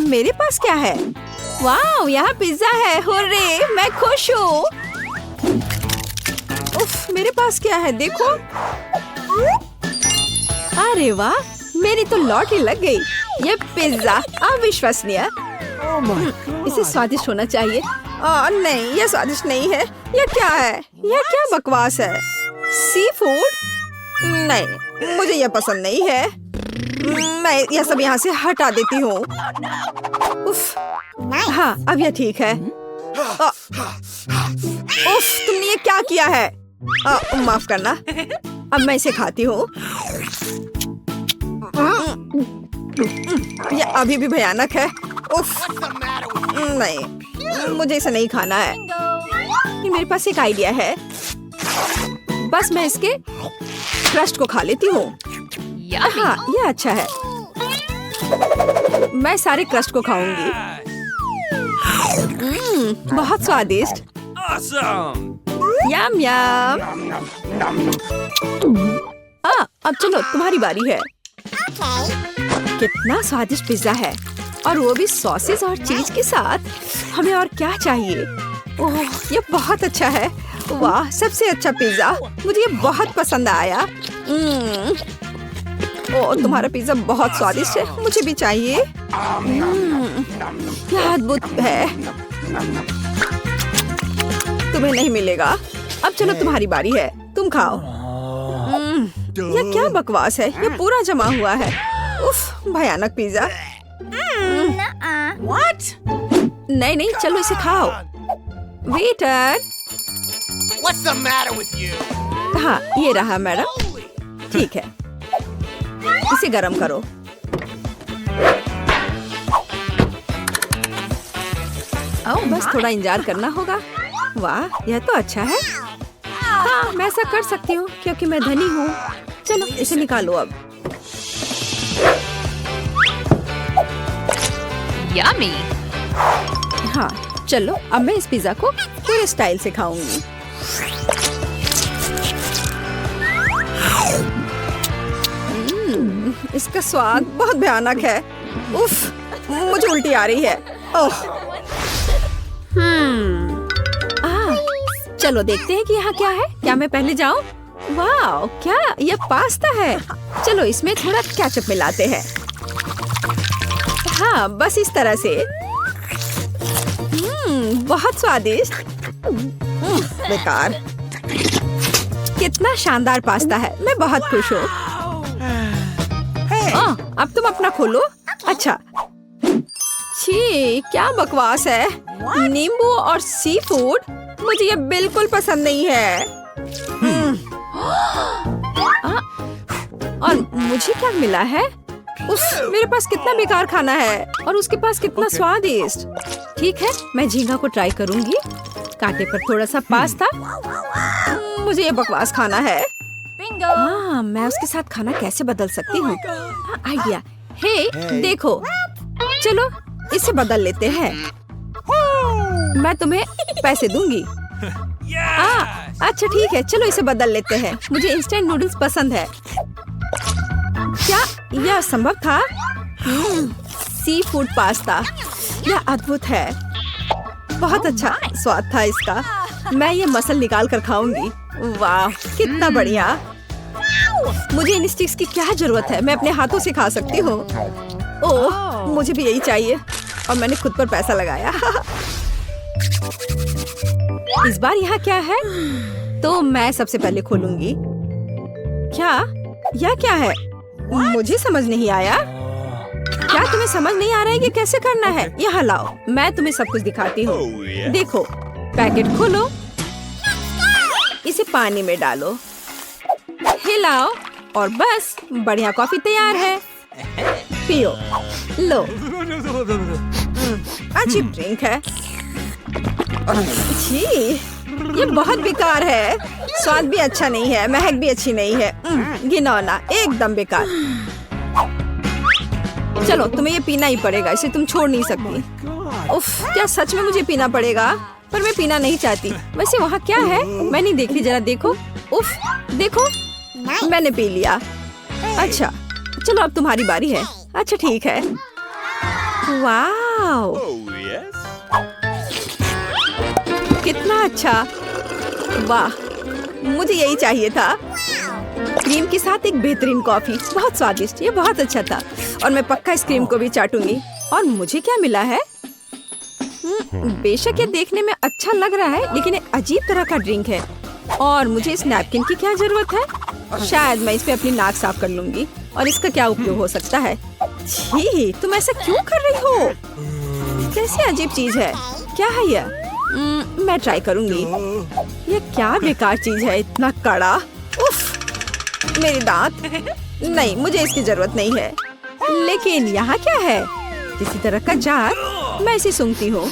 मेरे पास क्या है? वाह, यहाँ पिज्जा है। हुर्रे, मैं खुश हूँ। उफ, मेरे पास क्या है देखो। अरे वाह, मेरी तो लॉटरी लग गई। ये पिज्जा अविश्वसनीय। इसे स्वादिष्ट होना चाहिए। नहीं, ये स्वादिष्ट नहीं है। ये क्या है? ये क्या बकवास है? Sea food? नहीं, मुझे ये पसंद नहीं है। मैं यह सब यहाँ से हटा देती हूँ। उफ, हाँ, अब यह ठीक है। उफ, तुमने ये क्या किया है? माफ करना। अब मैं इसे खाती हूँ। ये अभी भी भयानक है। उफ, नहीं, मुझे इसे नहीं खाना है। मेरे पास एक आइडिया है। बस मैं इसके क्रस्ट को खा लेती हूँ। हाँ, ये अच्छा है। मैं सारे क्रस्ट को खाऊंगी। बहुत स्वादिष्ट। यम यम। अब चलो, तुम्हारी बारी है। कितना स्वादिष्ट पिज्जा है, और वो भी सॉसेस और चीज के साथ। हमें और क्या चाहिए? ओह, ये बहुत अच्छा है। वाह, सबसे अच्छा पिज्जा। मुझे ये बहुत पसंद आया। ओह, तुम्हारा पिज्जा बहुत स्वादिष्ट है। मुझे भी चाहिए। यह अद्भुत है। तुम्हें नहीं मिलेगा। अब चलो, तुम्हारी बारी है। तुम खाओ। यह क्या बकवास है? ये पूरा जमा हुआ है। उफ, भयानक पिज्जा। नहीं नहीं, चलो इसे खाओ। Waiter. What's the matter with you? हाँ, ये रहा मैडम। ठीक है, इसे गरम करो। बस थोड़ा इंतजार करना होगा। वाह, यह तो अच्छा है। हाँ, मैं ऐसा कर सकती हूँ क्योंकि मैं धनी हूँ। चलो, इसे निकालो अब। Yummy. हाँ, चलो, अब मैं इस पिज्जा को पूरे स्टाइल से खाऊंगी। इसका स्वाद बहुत भयानक है। उफ, मुझे उल्टी आ रही है। ओह। चलो देखते हैं कि यहाँ क्या है। क्या मैं पहले जाऊँ? वाह, क्या ये पास्ता है? चलो, इसमें थोड़ा केचप मिलाते हैं। हाँ, बस इस तरह से। बहुत स्वादिष्ट। बेकार। कितना शानदार पास्ता है। मैं बहुत खुश हूँ। अब तुम अपना खोलो। अच्छा। छी, क्या बकवास है। नींबू और सी फूड, मुझे ये बिल्कुल पसंद नहीं है। और मुझे क्या मिला है? मेरे पास कितना बेकार खाना है, और उसके पास कितना स्वादिष्ट। ठीक है, मैं झींगा को ट्राई करूंगी। कांटे पर थोड़ा सा पास्ता। मुझे ये बकवास खाना है। हाँ, मैं उसके साथ खाना कैसे बदल सकती हूँ? आइडिया। हे, देखो, चलो इसे बदल लेते हैं। मैं तुम्हें पैसे दूंगी। अच्छा ठीक है, चलो इसे बदल लेते हैं। मुझे इंस्टेंट नूडल्स पसंद है। क्या यह संभव था? सी फूड पास्ता, यह अद्भुत है। बहुत अच्छा स्वाद था इसका। मैं ये मसल निकाल कर खाऊंगी। वाह, कितना बढ़िया। मुझे इन स्टिक्स की क्या जरूरत है? मैं अपने हाथों से खा सकती हूँ। ओह, मुझे भी यही चाहिए, और मैंने खुद पर पैसा लगाया। इस बार यहाँ क्या है? तो मैं सबसे पहले खोलूंगी। क्या? यह क्या है? मुझे समझ नहीं आया। क्या तुम्हें समझ नहीं आ रहा है कि कैसे करना है? यहाँ लाओ, मैं तुम्हें सब कुछ दिखाती हूँ। देखो, पैकेट खोलो, इसे पानी में डालो, हिलाओ, और बस बढ़िया कॉफी तैयार है। पियो। लो। अच्छी ड्रिंक है। छी, ये बहुत बेकार है। स्वाद भी अच्छा नहीं है, महक भी अच्छी नहीं है। घिनौना, एकदम बेकार। चलो, तुम्हें ये पीना ही पड़ेगा, इसे तुम छोड़ नहीं सकती। उफ, क्या सच में मुझे पीना पड़ेगा? पर मैं पीना नहीं चाहती। वैसे वहाँ क्या है? मैं नहीं देख रही, जरा देखो। उफ, देखो, मैंने पी लिया। अच्छा, चलो अब तुम्हारी बारी है। अच्छा ठीक है। वाओ, कितना अच्छा। वाह, मुझे यही चाहिए था। क्रीम के साथ एक बेहतरीन कॉफी, बहुत स्वादिष्ट। ये बहुत अच्छा था और मैं पक्का इस क्रीम को भी चाटूंगी। और मुझे क्या मिला है? बेशक ये देखने में अच्छा लग रहा है, लेकिन एक अजीब तरह का ड्रिंक है। और मुझे इस नैपकिन की क्या जरूरत है? शायद मैं इस पे अपनी नाक साफ कर लूंगी। और इसका क्या उपयोग हो सकता है? छी, तुम ऐसा क्यों कर रही हो? कैसी अजीब चीज है। क्या है ये? मैं ट्राई करूंगी। ये क्या बेकार चीज है, इतना कड़ा। उफ, मेरे दांत। नहीं, मुझे इसकी जरूरत नहीं है। लेकिन यहाँ क्या है? किसी तरह का जार। मैं इसे सूंघती हूँ।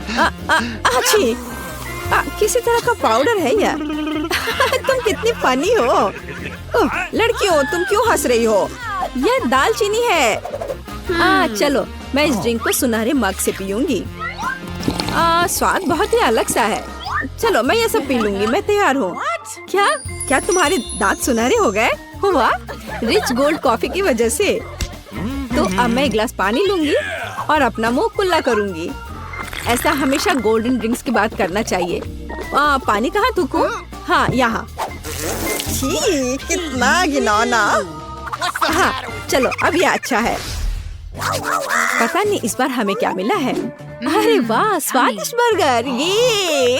अच्छी, किसी तरह का पाउडर है यह। तुम कितनी फनी हो। लड़कियों, तुम क्यों हंस रही हो? यह दालचीनी है। चलो, मैं इस ड्रिंक को सुनहरे मग से पीऊंगी। स्वाद बहुत ही अलग सा है। चलो, मैं ये सब पी लूंगी। मैं तैयार हूँ। क्या तुम्हारे दांत सुनहरे हो गए? हुआ रिच गोल्ड कॉफी की वजह से। तो अब मैं एक गिलास पानी लूंगी और अपना मुंह कुल्ला करूंगी। ऐसा हमेशा गोल्डन ड्रिंक्स की बात करना चाहिए। पानी कहाँ थूकूं? हाँ, यहाँ। छी, कितना घिनौना। हाँ, चलो, अब ये अच्छा है। पता नहीं इस बार हमें क्या मिला है। अरे वाह, स्वादिष्ट बर्गर। ये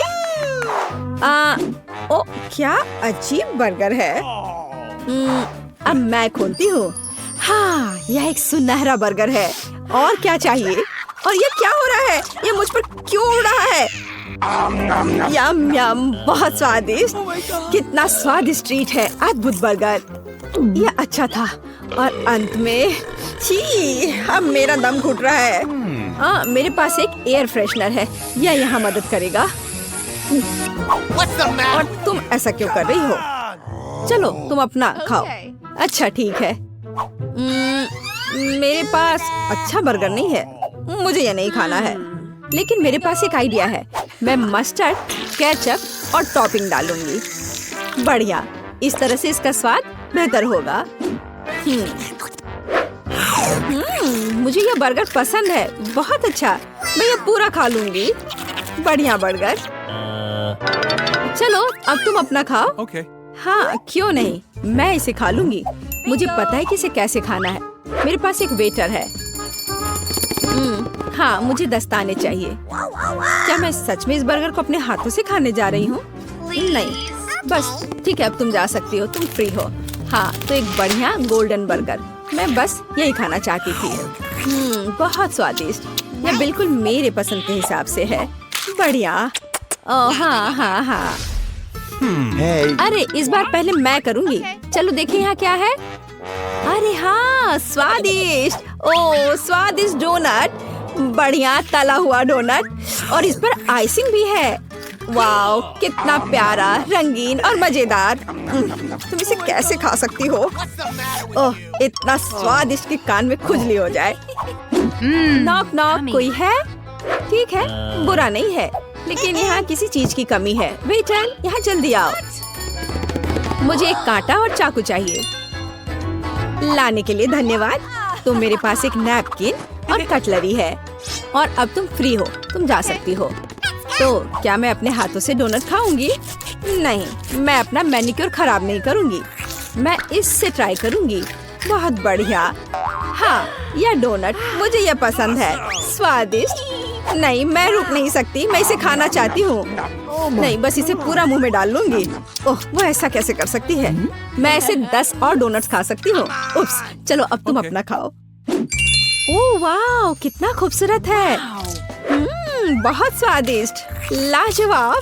ओ, क्या अजीब बर्गर है। अब मैं खोलती हूँ। हाँ, यह एक सुनहरा बर्गर है। और क्या चाहिए? और ये क्या हो रहा है? ये मुझ पर क्यों उड़ रहा है? यम यम, बहुत स्वादिष्ट। कितना स्वादिष्ट ट्रीट है। अद्भुत बर्गर। यह अच्छा था। और अंत में, छी, अब मेरा दम घुट रहा है। मेरे पास एक एयर फ्रेशनर है। यह यहाँ मदद करेगा। और तुम ऐसा क्यों कर रही हो? चलो, तुम अपना खाओ। अच्छा, ठीक है। मेरे पास अच्छा बर्गर नहीं है। मुझे ये नहीं खाना है। लेकिन मेरे पास एक आइडिया है। मैं मस्टर्ड, केचप और टॉपिंग डालूंगी। बढ़िया, इस तरह से इसका स्वाद बेहतर होगा। मुझे ये बर्गर पसंद है। बहुत अच्छा, मैं ये पूरा खा लूंगी। बढ़िया बर्गर। चलो, अब तुम अपना खाओ। Okay. हाँ, क्यों नहीं, मैं इसे खा लूंगी। मुझे पता है कि इसे कैसे खाना है। मेरे पास एक वेटर है। हाँ, मुझे दस्ताने चाहिए। क्या मैं सच में इस बर्गर को अपने हाथों से खाने जा रही हूँ? नहीं, बस ठीक है, अब तुम जा सकती हो। तुम फ्री हो। हाँ, तो एक बढ़िया गोल्डन बर्गर। मैं बस यही खाना चाहती थी। बहुत स्वादिष्ट। यह बिल्कुल मेरे पसंद के हिसाब से है। बढ़िया। ओह हाँ हाँ हाँ। अरे, इस बार पहले मैं करूँगी। चलो देखें यहाँ क्या है। अरे हाँ, स्वादिष्ट। ओह, स्वादिष्ट डोनट। बढ़िया तला हुआ डोनट और इस पर आइसिंग भी है। वाओ, कितना प्यारा, रंगीन और मजेदार। तुम इसे कैसे खा सकती हो? ओह, इतना स्वादिष्ट कि कान में खुजली हो जाए। नॉक नॉक, कोई है? ठीक है, बुरा नहीं है, लेकिन यहाँ किसी चीज की कमी है। वेटर, यहाँ जल्दी आओ। मुझे एक कांटा और चाकू चाहिए। लाने के लिए धन्यवाद। तो मेरे पास एक नैपकिन और कटलरी है। और अब तुम फ्री हो, तुम जा सकती हो। तो क्या मैं अपने हाथों से डोनट खाऊंगी? नहीं, मैं अपना मैनिक्योर खराब नहीं करूंगी। मैं इससे ट्राई करूंगी। बहुत बढ़िया। हाँ, यह डोनट मुझे यह पसंद है। स्वादिष्ट। नहीं, मैं रुक नहीं सकती। मैं इसे खाना चाहती हूँ। नहीं, बस इसे पूरा मुंह में डाल लूंगी। ओह, वो ऐसा कैसे कर सकती है? मैं ऐसे 10 और डोनट्स खा सकती हूँ। उप्स, चलो अब तुम अपना खाओ। ओह वाह, कितना खूबसूरत है। बहुत स्वादिष्ट, लाजवाब,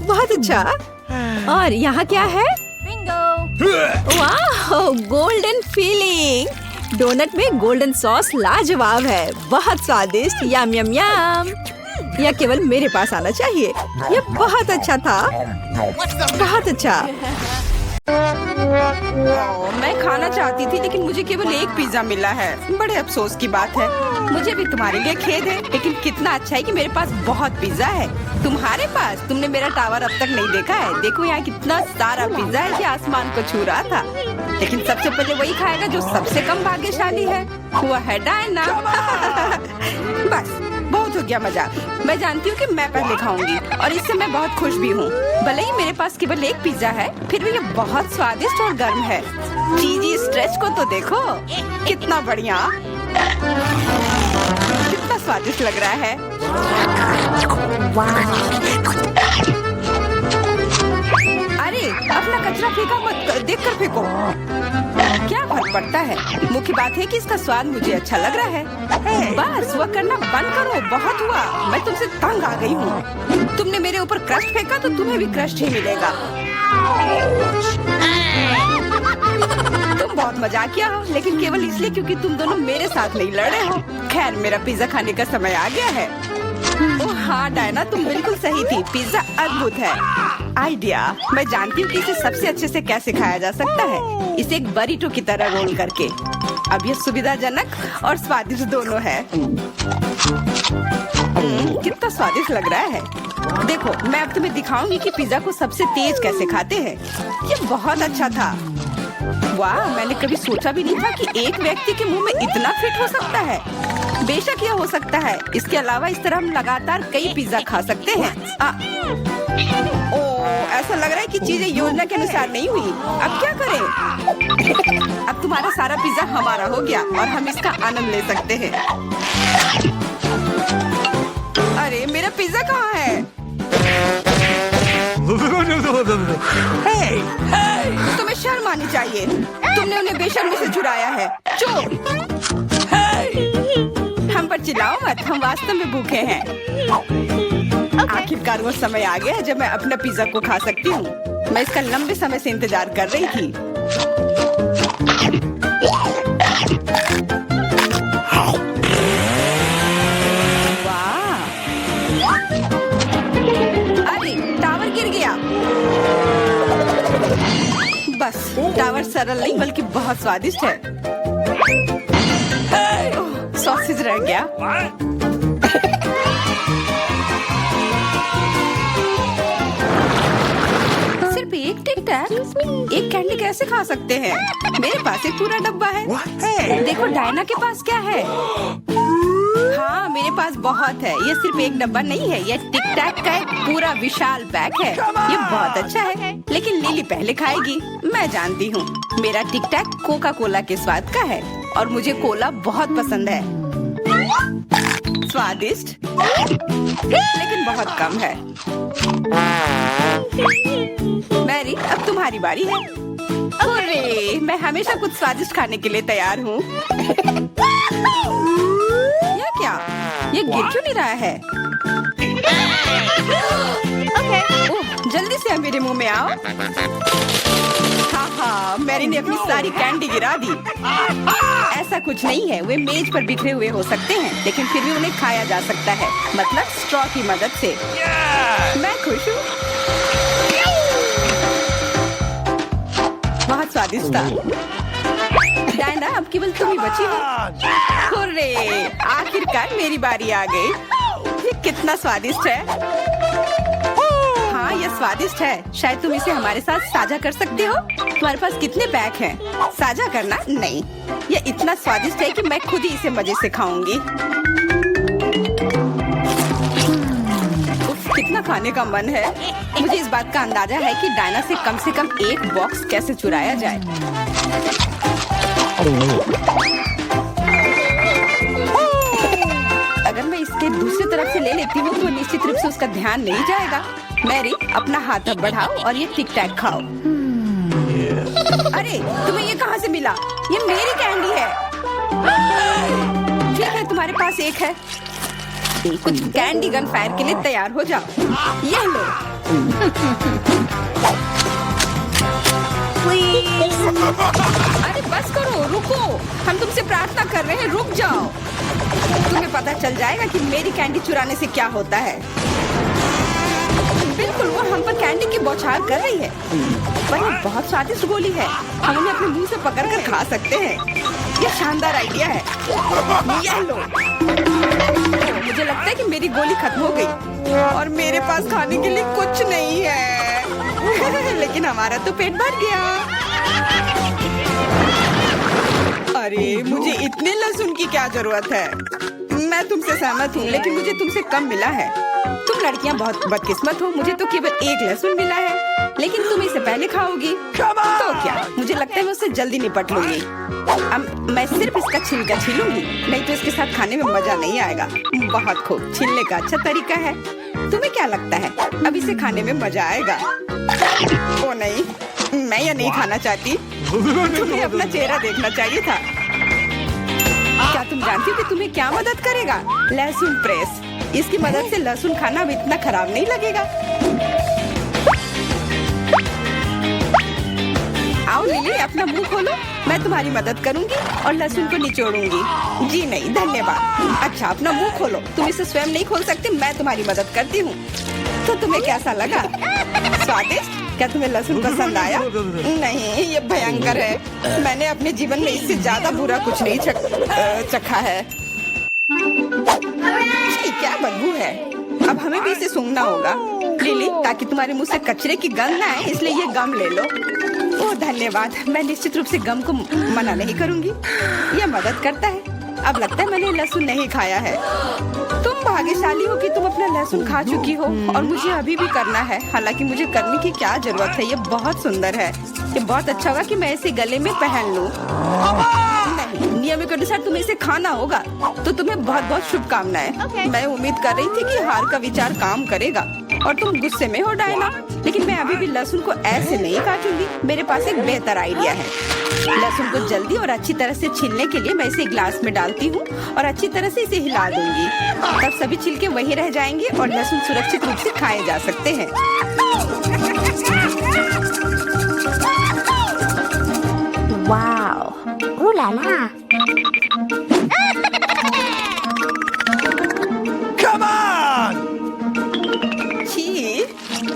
बहुत अच्छा। और यहाँ क्या है? वाह, गोल्डन फीलिंग। डोनट में गोल्डन सॉस लाजवाब है। बहुत स्वादिष्ट। यम यम यम। यह केवल मेरे पास आना चाहिए। यह बहुत अच्छा था। बहुत अच्छा। मैं खाना चाहती थी, लेकिन मुझे केवल एक पिज्जा मिला है। बड़े अफसोस की बात है। मुझे भी तुम्हारे लिए खेद है, लेकिन कितना अच्छा है कि मेरे पास बहुत पिज्जा है। तुम्हारे पास? तुमने मेरा टावर अब तक नहीं देखा है। देखो यहाँ कितना सारा पिज्जा है कि आसमान को छू रहा था। लेकिन सबसे पहले वही खाएगा जो सबसे कम भाग्यशाली है, वो है डायना। बस बहुत हो गया मजाक। मैं जानती हूँ कि मैं पहले खाऊंगी और इससे मैं बहुत खुश भी हूँ। भले ही मेरे पास केवल एक पिज्जा है, फिर भी ये बहुत स्वादिष्ट और गर्म है। चीजी स्ट्रेच को तो देखो, कितना बढ़िया, कितना स्वादिष्ट लग रहा है। अरे अपना कचरा फेंका मत, देखकर फेंको। क्या फर्क पड़ता है, मुख्य बात है कि इसका स्वाद मुझे अच्छा लग रहा है। बस वह करना बंद करो, बहुत हुआ, मैं तुमसे तंग आ गई हूँ। तुमने मेरे ऊपर क्रस्ट फेंका तो तुम्हें भी क्रस्ट ही मिलेगा। तुम बहुत मजाकिया हो, लेकिन केवल इसलिए क्योंकि तुम दोनों मेरे साथ नहीं लड़े हो। खैर, मेरा पिज्जा खाने का समय आ गया है। ओह हाँ डायना, तुम बिल्कुल सही थी, पिज्जा अद्भुत है। आइडिया, मैं जानती हूँ कि इसे सबसे अच्छे से कैसे खाया जा सकता है, इसे एक बरीटो की तरह रोल करके। अब यह सुविधाजनक और स्वादिष्ट दोनों है। कितना स्वादिष्ट लग रहा है। देखो, मैं अब तुम्हें दिखाऊंगी कि पिज्जा को सबसे तेज कैसे खाते हैं। ये बहुत अच्छा था। वाह, मैंने कभी सोचा भी नहीं था कि एक व्यक्ति के मुंह में इतना फिट हो सकता है। बेशक यह हो सकता है। इसके अलावा इस तरह हम लगातार कई पिज्जा खा सकते हैं। ऐसा लग रहा है कि चीजें योजना के अनुसार नहीं हुई। अब क्या करें? अब तुम्हारा सारा पिज्जा हमारा हो गया और हम इसका आनंद ले सकते हैं। अरे मेरा पिज्जा कहाँ है? तुम्हें शर्म आनी चाहिए, तुमने उन्हें बेशर्मी से चुराया है। चोर! हम पर चिल्लाओ मत, हम वास्तव में भूखे हैं। आखिरकार वो समय आ गया जब मैं अपना पिज्जा को खा सकती हूँ। मैं इसका लंबे समय से इंतजार कर रही थी। वाह! अरे टावर गिर गया। बस टावर सरल नहीं बल्कि बहुत स्वादिष्ट है। सॉसेज रह गया। सिर्फ एक टिक टैक, एक कैंडी कैसे खा सकते हैं? मेरे पास एक पूरा डब्बा है। देखो डायना के पास क्या है। हाँ, मेरे पास बहुत है। ये सिर्फ एक डब्बा नहीं है, यह टिक टैक का एक पूरा विशाल पैक है। ये बहुत अच्छा है, लेकिन लिली पहले खाएगी। मैं जानती हूँ, मेरा टिक टैक कोका कोला के स्वाद का है और मुझे कोला बहुत पसंद है। स्वादिष्ट, लेकिन बहुत कम है। मैरी, अब तुम्हारी बारी है। अरे, मैं हमेशा कुछ स्वादिष्ट खाने के लिए तैयार हूँ। यह क्या? ये गिर क्यों नहीं रहा है? ओह, जल्दी से मेरे मुंह में आओ। हाँ, मैरी ने अपनी सारी कैंडी गिरा दी। ऐसा कुछ नहीं है, वे मेज पर बिखरे हुए हो सकते हैं, लेकिन फिर भी उन्हें खाया जा सकता है, मतलब स्ट्रॉ की मदद से। मैं खुश हूँ। बहुत स्वादिष्ट था। डायना, अब केवल तुम ही बची हो। हुर्रे, आखिरकार मेरी बारी आ गई। ये कितना स्वादिष्ट है। हाँ, यह स्वादिष्ट है। शायद तुम इसे हमारे साथ साझा कर सकते हो। तुम्हारे पास कितने पैक हैं? साझा करना नहीं। यह इतना स्वादिष्ट है कि मैं खुद ही इसे मजे से खाऊंगी। कितना खाने का मन है। मुझे इस बात का अंदाजा है कि डायना से कम एक बॉक्स कैसे चुराया जाए। अगर मैं इसके दूसरी तरफ से ले लेती हूँ तो निश्चित रूप से उसका ध्यान नहीं जाएगा। मैरी, अपना हाथ अब बढ़ाओ और ये टिक टैक खाओ। अरे, तुम्हें ये कहाँ से मिला? ये मेरी कैंडी है। ठीक है, तुम्हारे पास एक है। कुछ कैंडी गन फायर के लिए तैयार हो जाओ। ये लो। अरे बस करो, रुको। हम तुमसे प्रार्थना कर रहे हैं, रुक जाओ। तुम्हें पता चल जाएगा कि मेरी कैंडी चुराने से क्या होता है। बिल्कुल, वो हम पर कैंडी की बौछार कर रही है। पर ये बहुत स्वादिष्ट गोली है, हम उन्हें अपने मुंह से पकड़कर खा सकते हैं। ये शानदार आइडिया है। ये लो। मुझे लगता है कि मेरी गोली खत्म हो गई और मेरे पास खाने के लिए कुछ नहीं है। लेकिन हमारा तो पेट भर गया। अरे मुझे इतने लहसुन की क्या जरूरत है? मैं तुमसे सहमत हूँ, लेकिन मुझे तुमसे कम मिला है। तुम लड़कियाँ बहुत बदकिस्मत हो, मुझे तो केवल 1 लहसुन मिला है, लेकिन तुम इसे पहले खाओगी तो क्या? मुझे लगता है मैं उससे जल्दी निपट लूंगी। अब मैं सिर्फ इसका छिलका छीलूंगी, नहीं तो इसके साथ खाने में मजा नहीं आएगा। बहुत खूब, छीलने का अच्छा तरीका है। तुम्हें क्या लगता है अब इसे खाने में मजा आएगा? ओ नहीं, मैं यह नहीं खाना चाहती। तुम्हें अपना चेहरा देखना चाहिए था। क्या तुम जानती हो कि तुम्हें क्या मदद करेगा? लहसुन प्रेस। इसकी मदद से लहसुन खाना अब इतना खराब नहीं लगेगा। आओ लिली, अपना मुंह खोलो, मैं तुम्हारी मदद करूंगी और लहसुन को निचोड़ूंगी। जी नहीं, धन्यवाद। अच्छा, अपना मुंह खोलो। तुम इसे स्वयं नहीं खोल सकते, मैं तुम्हारी मदद करती हूँ। तो तुम्हें कैसा लगा? स्वादिष्ट? क्या तुम्हें लहसुन पसंद आया? नहीं, ये भयंकर है। मैंने अपने जीवन में इससे ज्यादा बुरा कुछ नहीं चखा है। क्या बदबू है। अब हमें भी इसे सूंघना होगा लिली, ताकि तुम्हारे मुंह से कचरे की गंध ना आए, इसलिए ये गम ले लो। ओह धन्यवाद, मैं निश्चित रूप से गम को मना नहीं करूंगी, यह मदद करता है। अब लगता है मैंने लहसुन नहीं खाया है। तुम भाग्यशाली हो कि तुम अपना लहसुन खा चुकी हो, और मुझे अभी भी करना है। हालांकि मुझे करने की क्या जरूरत है, ये बहुत सुंदर है। ये बहुत अच्छा होगा कि मैं इसे गले में पहन लूं। नहीं, नियम के अनुसार तुम्हें इसे खाना होगा। तो तुम्हें बहुत बहुत शुभकामनाएं। मैं उम्मीद कर रही थी कि हार का विचार काम करेगा और तुम गुस्से में हो डायना, लेकिन मैं अभी भी लहसुन को ऐसे नहीं काटूंगी। मेरे पास एक बेहतर आइडिया है। लहसुन को जल्दी और अच्छी तरह से छीलने के लिए मैं इसे ग्लास में डालती हूँ और अच्छी तरह से इसे हिला दूंगी। तब सभी छिलके वहीं रह जाएंगे और लहसुन सुरक्षित रूप से खाए जा सकते हैं। Wow, ooh la la. Come on! छी,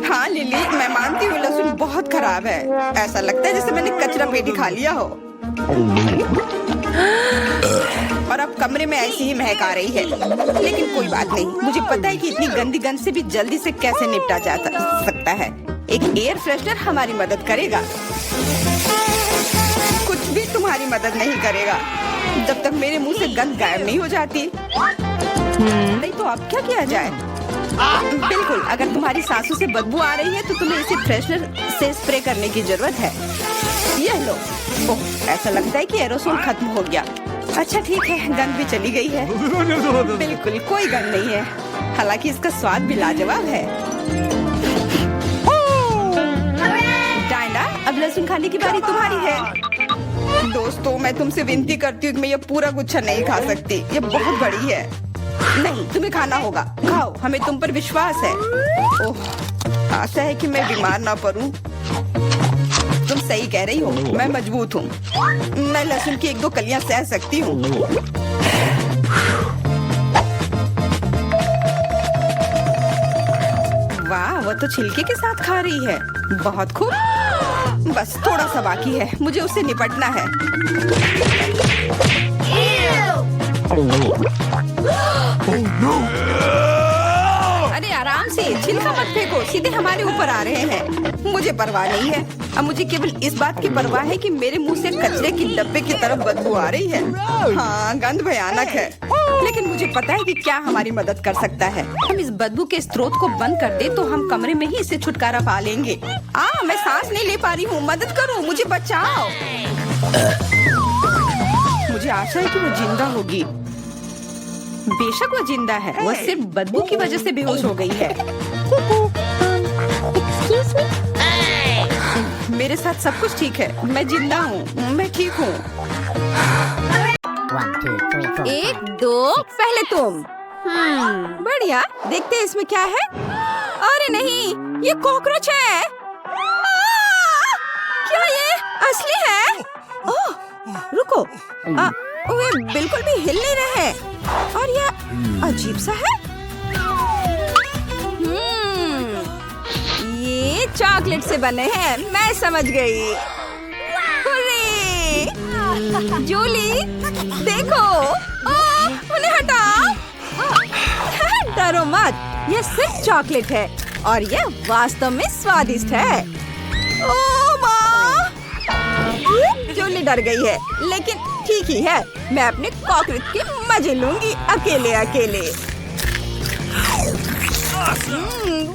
हाँ लिली, मैं मानती हूँ लहसुन बहुत खराब है। ऐसा लगता है जैसे मैंने कचरा पेटी खा लिया हो। और अब कमरे में ऐसी ही महक आ रही है, लेकिन कोई बात नहीं। मुझे पता है कि इतनी गंदी गंध से भी जल्दी से कैसे निपटा जा सकता है। एक एयर फ्रेशनर हमारी मदद करेगा। कुछ भी तुम्हारी मदद नहीं करेगा जब तक मेरे मुंह से गंध गायब नहीं हो जाती। नहीं तो अब क्या किया जाए? बिल्कुल, अगर तुम्हारी सांसों से बदबू आ रही है तो तुम्हें इसे फ्रेशनर से स्प्रे करने की जरूरत है। यह लो। ओह, ऐसा लगता है कि एरोसोल खत्म हो गया। अच्छा ठीक है, गंध भी चली गई है। बिल्कुल कोई गंध नहीं है, हालांकि इसका स्वाद भी लाजवाब है। डायना, अब लहसुन खाने की बारी तुम्हारी है। दोस्तों, मैं तुमसे विनती करती हूँ कि मैं ये पूरा गुच्छा नहीं खा सकती, ये बहुत बड़ी है। नहीं, तुम्हें खाना होगा। खाओ, हमें तुम पर विश्वास है। ओह, आशा है कि मैं बीमार ना पड़ूं। तुम सही कह रही हो, मैं मजबूत हूँ। मैं लहसुन की 1-2 कलियां सह सकती हूँ। वाह, वो तो छिलके के साथ खा रही है। बहुत खूब। बस थोड़ा सा बाकी है, मुझे उससे निपटना है। अरे आराम से, छिलका मत फेंको, सीधे हमारे ऊपर आ रहे हैं। मुझे परवाह नहीं है। अब मुझे केवल इस बात की परवाह है कि मेरे मुंह से कचरे की डब्बे की तरफ बदबू आ रही है। हाँ, गंध भयानक है, लेकिन मुझे पता है कि क्या हमारी मदद कर सकता है। हम इस बदबू के स्रोत को बंद कर दे तो हम कमरे में ही इससे छुटकारा पा लेंगे। मैं सांस नहीं ले पा रही हूँ, मदद करो, मुझे बचाओ। मुझे आशा है कि वो जिंदा होगी। बेशक वो जिंदा है, वो सिर्फ बदबू की वजह से बेहोश हो गई है। Excuse me? मेरे साथ सब कुछ ठीक है, मैं जिंदा हूँ, मैं ठीक हूँ। 1, 2, 3, 4. 1, 2, पहले तुम। बढ़िया, देखते हैं इसमें क्या है। अरे नहीं, ये कॉकरोच है। क्या ये असली है? ओह, रुको। वे बिल्कुल भी हिल नहीं रहे और यह अजीब सा है। ये चॉकलेट से बने हैं, मैं समझ गई। हुर्रे! जूली, देखो, उन्हें हटाओ। डरो मत, यह सिर्फ चॉकलेट है और यह वास्तव में स्वादिष्ट है। ओह माँ! जूली डर गई है, लेकिन ठीक ही है, मैं अपने कॉकरोच के मजे लूंगी अकेले अकेले।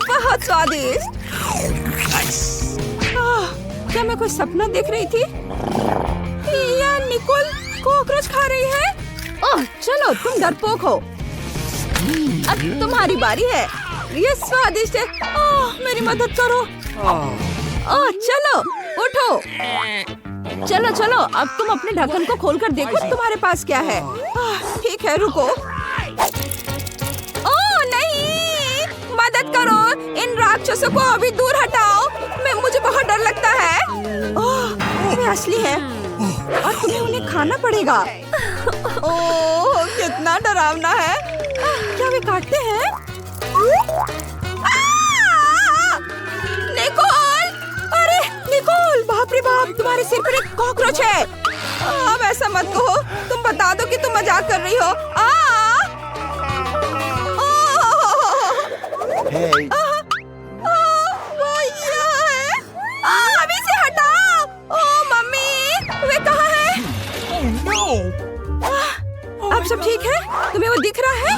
बहुत स्वादिष्ट। क्या मैं कोई सपना देख रही थी या निकोल कॉकरोच खा रही है? ओह चलो, तुम डरपोक हो। अब तुम्हारी बारी है। ये स्वादिष्ट है। ओह मेरी मदद करो। ओह चलो उठो। चलो चलो, अब तुम अपने ढक्कन को खोलकर देखो तुम्हारे पास क्या है। ठीक है, रुको। ओह नहीं, मदद करो, इन राक्षसों को अभी दूर हटाओ। मुझे बहुत डर लगता है। ओह वे असली है और तुम्हें उन्हें खाना पड़ेगा। ओह कितना डरावना है। क्या वे काटते हैं? निकोल, अरे निकोल, बाप रे बाप, तुम्हारे सिर पर एक कॉकरोच है। अब ऐसा मत कहो, तुम बता दो कि तुम मजाक कर रही हो। Hey. वो यहाँ है। अभी से हटाओ। ओह मम्मी, वे कहाँ है? Oh no! अब सब ठीक है? तुम्हें वो दिख रहा है?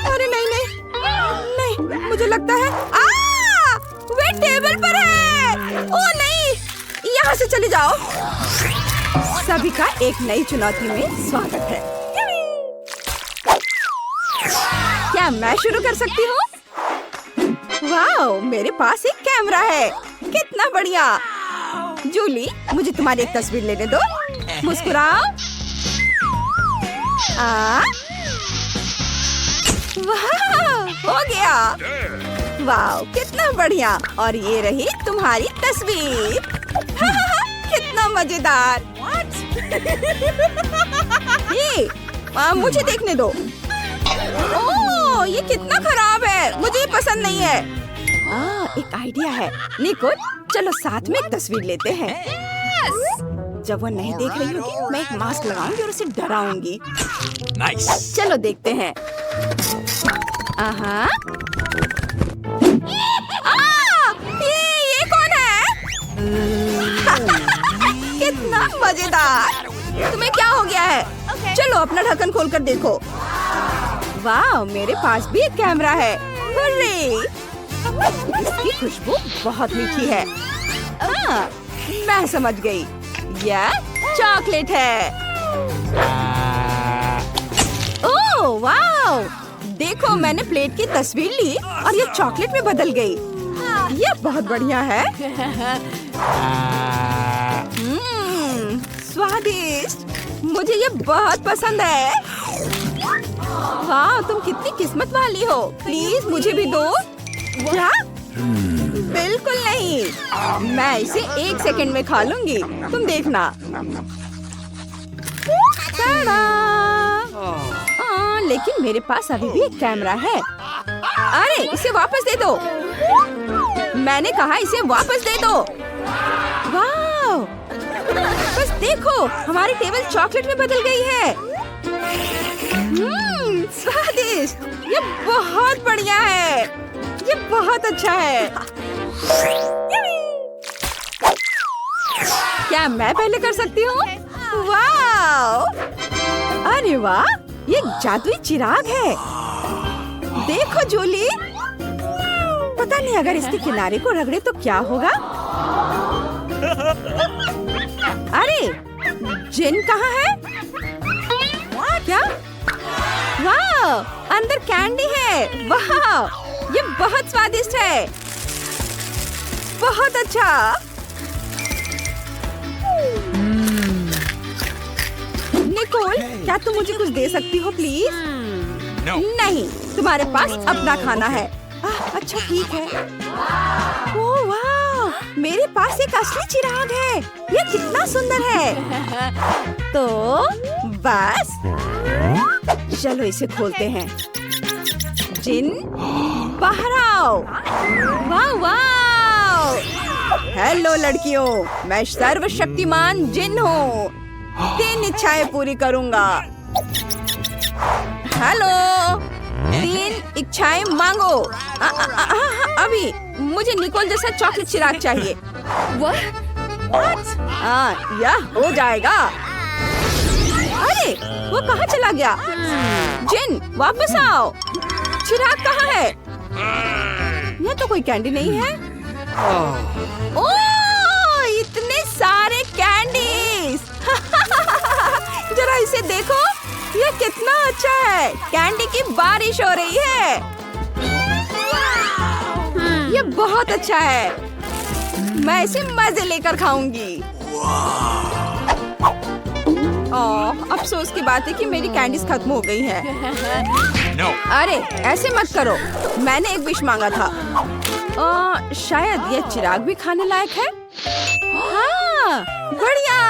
अरे नहीं नहीं नहीं, मुझे लगता है वे टेबल पर है। ओह नहीं, यहाँ से चले जाओ। सभी का एक नई चुनौती में स्वागत है। क्या मैं शुरू कर सकती हूँ? वाह, मेरे पास एक कैमरा है। कितना बढ़िया। जूली, मुझे तुम्हारी एक तस्वीर लेने दो। मुस्कुराओ। वाह, हो गया। वाह, कितना बढ़िया। और ये रही तुम्हारी तस्वीर। कितना मजेदार। ये मुझे देखने दो। ओह, ये कितना खराब है, मुझे पसंद नहीं है। एक आइडिया है। निकोल, चलो साथ में एक तस्वीर लेते हैं। जब वो नहीं देख रही होगी, मैं एक मास्क लगाऊंगी और उसे डराऊंगी। Nice. चलो देखते हैं। ये कौन है? कितना मजेदार। तुम्हें क्या हो गया है? चलो अपना ढक्कन खोलकर देखो। वाह, मेरे पास भी एक कैमरा है। हुर्रे! इसकी खुशबू बहुत मीठी है। मैं समझ गई, यह चॉकलेट है। ओह वाह, देखो मैंने प्लेट की तस्वीर ली और ये चॉकलेट में बदल गई। ये बहुत बढ़िया है। स्वादिष्ट, मुझे ये बहुत पसंद है। वाह, तुम कितनी किस्मत वाली हो। प्लीज मुझे भी दो। क्या? बिल्कुल नहीं, मैं इसे 1 सेकंड में खा लूंगी, तुम देखना। लेकिन मेरे पास अभी भी एक कैमरा है। अरे इसे वापस दे दो। मैंने कहा इसे वापस दे दो। वाह, बस देखो, हमारी टेबल चॉकलेट में बदल गई है। स्वादिष्ट, ये बहुत बढ़िया है। ये बहुत अच्छा है। क्या मैं पहले कर सकती हूँ? वाह, अरे वाह, ये जादुई चिराग है। देखो जूली, पता नहीं अगर इसके किनारे को रगड़े तो क्या होगा। अरे जिन कहाँ है? क्या? वाह, अंदर कैंडी है। वाह, ये बहुत स्वादिष्ट है। बहुत अच्छा। निकोल, क्या तुम मुझे कुछ दे सकती हो प्लीज? No. नहीं, तुम्हारे पास अपना खाना है। अच्छा ठीक है। ओह वाह, मेरे पास एक असली चिराग है। ये कितना सुंदर है। तो बस चलो इसे खोलते हैं। जिन, बाहर आओ। वाह वाह। हेलो लड़कियों, मैं सर्वशक्तिमान जिन हूँ। 3 इच्छाएं पूरी करूँगा। हेलो, 3 इच्छाएं मांगो। अभी मुझे निकोल जैसा चॉकलेट चिराग चाहिए। यह हो जाएगा। अरे वो कहाँ चला गया? जिन वापस आओ। चिराग कहाँ है? यह तो कोई कैंडी नहीं है। ओह इतने सारे कैंडीज। जरा इसे देखो, यह कितना अच्छा है। कैंडी की बारिश हो रही है। यह बहुत अच्छा है। मैं इसे मजे लेकर खाऊंगी। ओह अफसोस की बात है कि मेरी कैंडीज खत्म हो गई हैं। No. अरे ऐसे मत करो, मैंने एक विश मांगा था। शायद यह चिराग भी खाने लायक है। हाँ बढ़िया।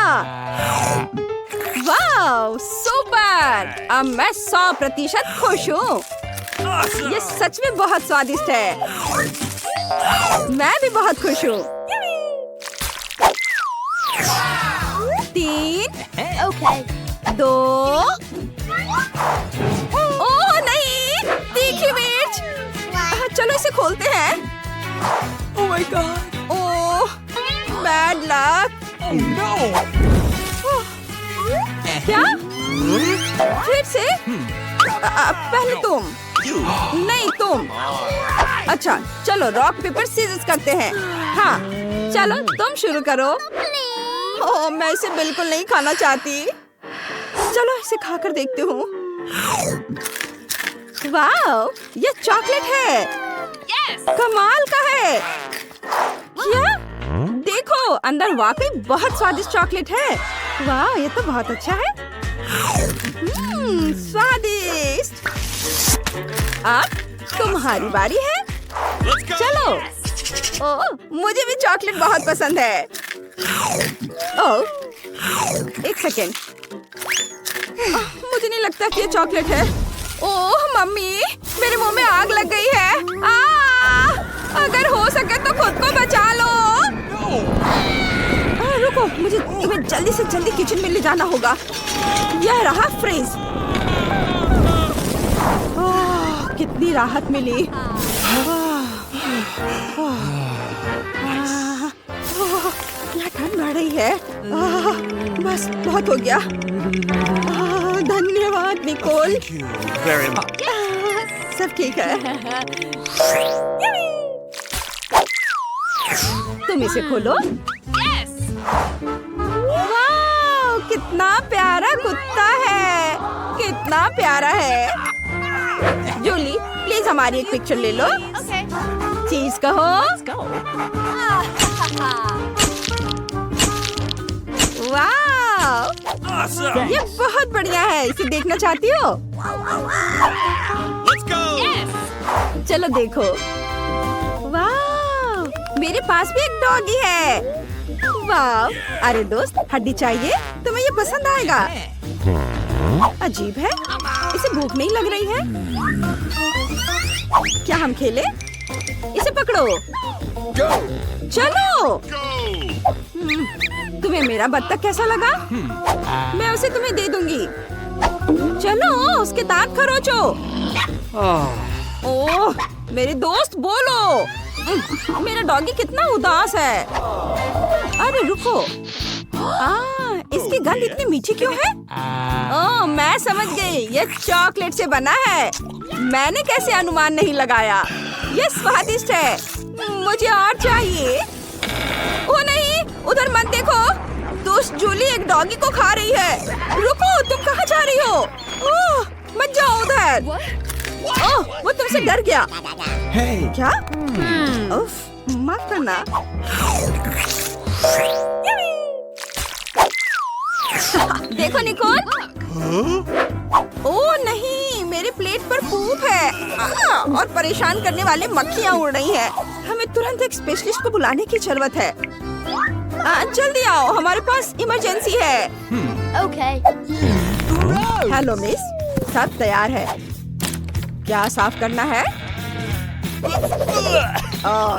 वाह सुपर। अब मैं 100% खुश हूँ। Awesome. ये सच में बहुत स्वादिष्ट है। मैं भी बहुत खुश हूँ। 3 Okay. 2 ओह नहीं, तीखी मिर्च। चलो इसे खोलते हैं। Oh my God. Oh bad luck. Oh no. क्या? फिर से? पहले तुम। You. नहीं तुम। अच्छा चलो रॉक पेपर सीजर्स करते हैं। हाँ चलो तुम शुरू करो। ओह मैं इसे बिल्कुल नहीं खाना चाहती। चलो इसे खाकर देखती हूँ। वाह ये चॉकलेट है। कमाल का है। क्या? देखो अंदर वाकई बहुत स्वादिष्ट चॉकलेट है। वाह ये तो बहुत अच्छा है। स्वादिष्ट। अब तुम्हारी बारी है। Let's go. चलो। ओह मुझे भी चॉकलेट बहुत पसंद है। ओह एक सेकेंड। मुझे नहीं लगता कि ये चॉकलेट है। ओह मम्मी मेरे मुंह में आग लग गई है। अगर हो सके तो खुद को बचा लो। रुको मुझे तुम्हें जल्दी से जल्दी किचन में ले जाना होगा। यह रहा फ्रिज। कितनी राहत मिली। यहाँ ठंड बढ़ रही है। बस बहुत हो गया। धन्यवाद Nicol. Thank you very much. सब ठीक है। तुम इसे खोलो। वाह कितना प्यारा कुत्ता है। कितना प्यारा है। जूली प्लीज हमारी एक पिक्चर ले लो। चीज कहो। वाह Awesome. ये बहुत बढ़िया है। इसे देखना चाहती हो? Let's go. चलो देखो। वाह मेरे पास भी एक डॉगी है। वाह अरे दोस्त हड्डी चाहिए? तुम्हें ये पसंद आएगा। अजीब है, इसे भूख नहीं लग रही है। क्या हम खेले? इसे पकड़ो। Go. चलो। Go. तुम्हें मेरा बत्तख कैसा लगा? मैं उसे तुम्हें दे दूंगी। चलो उसके दांत खरोचो। ओह मेरे दोस्त बोलो। मेरा डॉगी कितना उदास है। अरे रुको। इसकी गंध इतनी मीठी क्यों है? ओह मैं समझ गई, ये चॉकलेट से बना है। मैंने कैसे अनुमान नहीं लगाया। ये स्वादिष्ट है। मुझे और चाहिए। ओ नहीं उधर मत देखो। दोस्त जूली एक डॉगी को खा रही है। रुको तुम कहाँ जा रही हो? ओह मत जाओ उधर। ओह वो तुमसे डर गया। Hey. क्या? उफ माफ करना। देखो निकोल। ओह नहीं मेरे प्लेट पर पूप है। और परेशान करने वाले मक्खियाँ उड़ रही हैं। हमें तुरंत एक स्पेशलिस्ट को बुलाने की जरूरत है। जल्दी आओ हमारे पास इमरजेंसी है। Okay. हेलो मिस, सब तैयार है। क्या साफ करना है?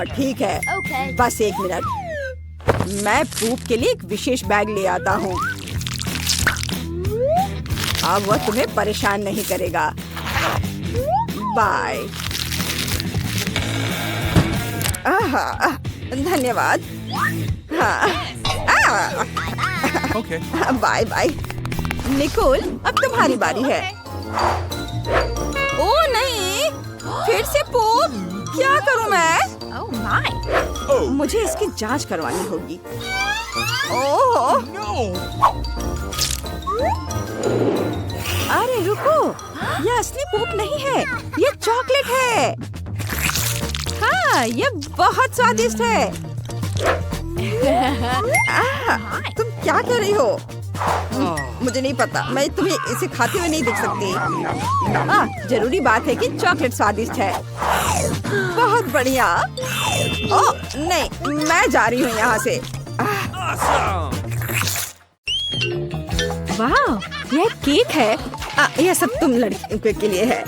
ठीक है। Okay. बस 1 मिनट। मैं पूप के लिए एक विशेष बैग ले आता हूँ। अब वह तुम्हें परेशान नहीं करेगा। बाय। धन्यवाद। हाँ Okay. Bye bye. निकोल, अब तुम्हारी बारी है। ओ नहीं, फिर से पोप। क्या करूं मैं? Oh my. Oh मुझे इसकी जांच करवानी होगी। ओह, no! अरे रुको, ये असली पोप नहीं है, ये चॉकलेट है। हाँ, ये बहुत स्वादिष्ट है। तुम क्या कर रही हो? मुझे नहीं पता, मैं तुम्हें इसे खाते हुए नहीं देख सकती। जरूरी बात है कि चॉकलेट स्वादिष्ट है। बहुत बढ़िया। ओह नहीं, मैं जा रही हूँ यहाँ से। Awesome! वाह, यह केक है। यह सब तुम लड़कियों के लिए है।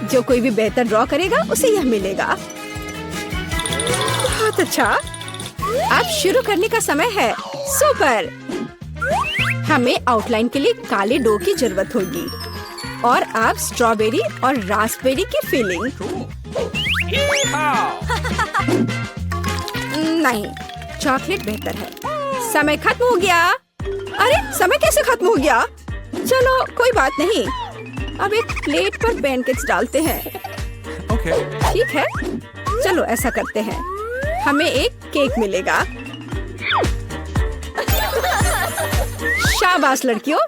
जो कोई भी बेहतर ड्रॉ करेगा उसे यह मिलेगा। बहुत अच्छा। अब शुरू करने का समय है। सुपर। हमें आउटलाइन के लिए काले डो की जरूरत होगी और अब स्ट्रॉबेरी और रास्पबेरी की फिलिंग। Yeehaw! नहीं, चॉकलेट बेहतर है। समय खत्म हो गया। अरे समय कैसे खत्म हो गया? चलो कोई बात नहीं, अब एक प्लेट पर पैनकेक्स डालते हैं। Okay. ठीक है, चलो ऐसा करते हैं। हमें एक केक मिलेगा। शाबाश लड़कियों,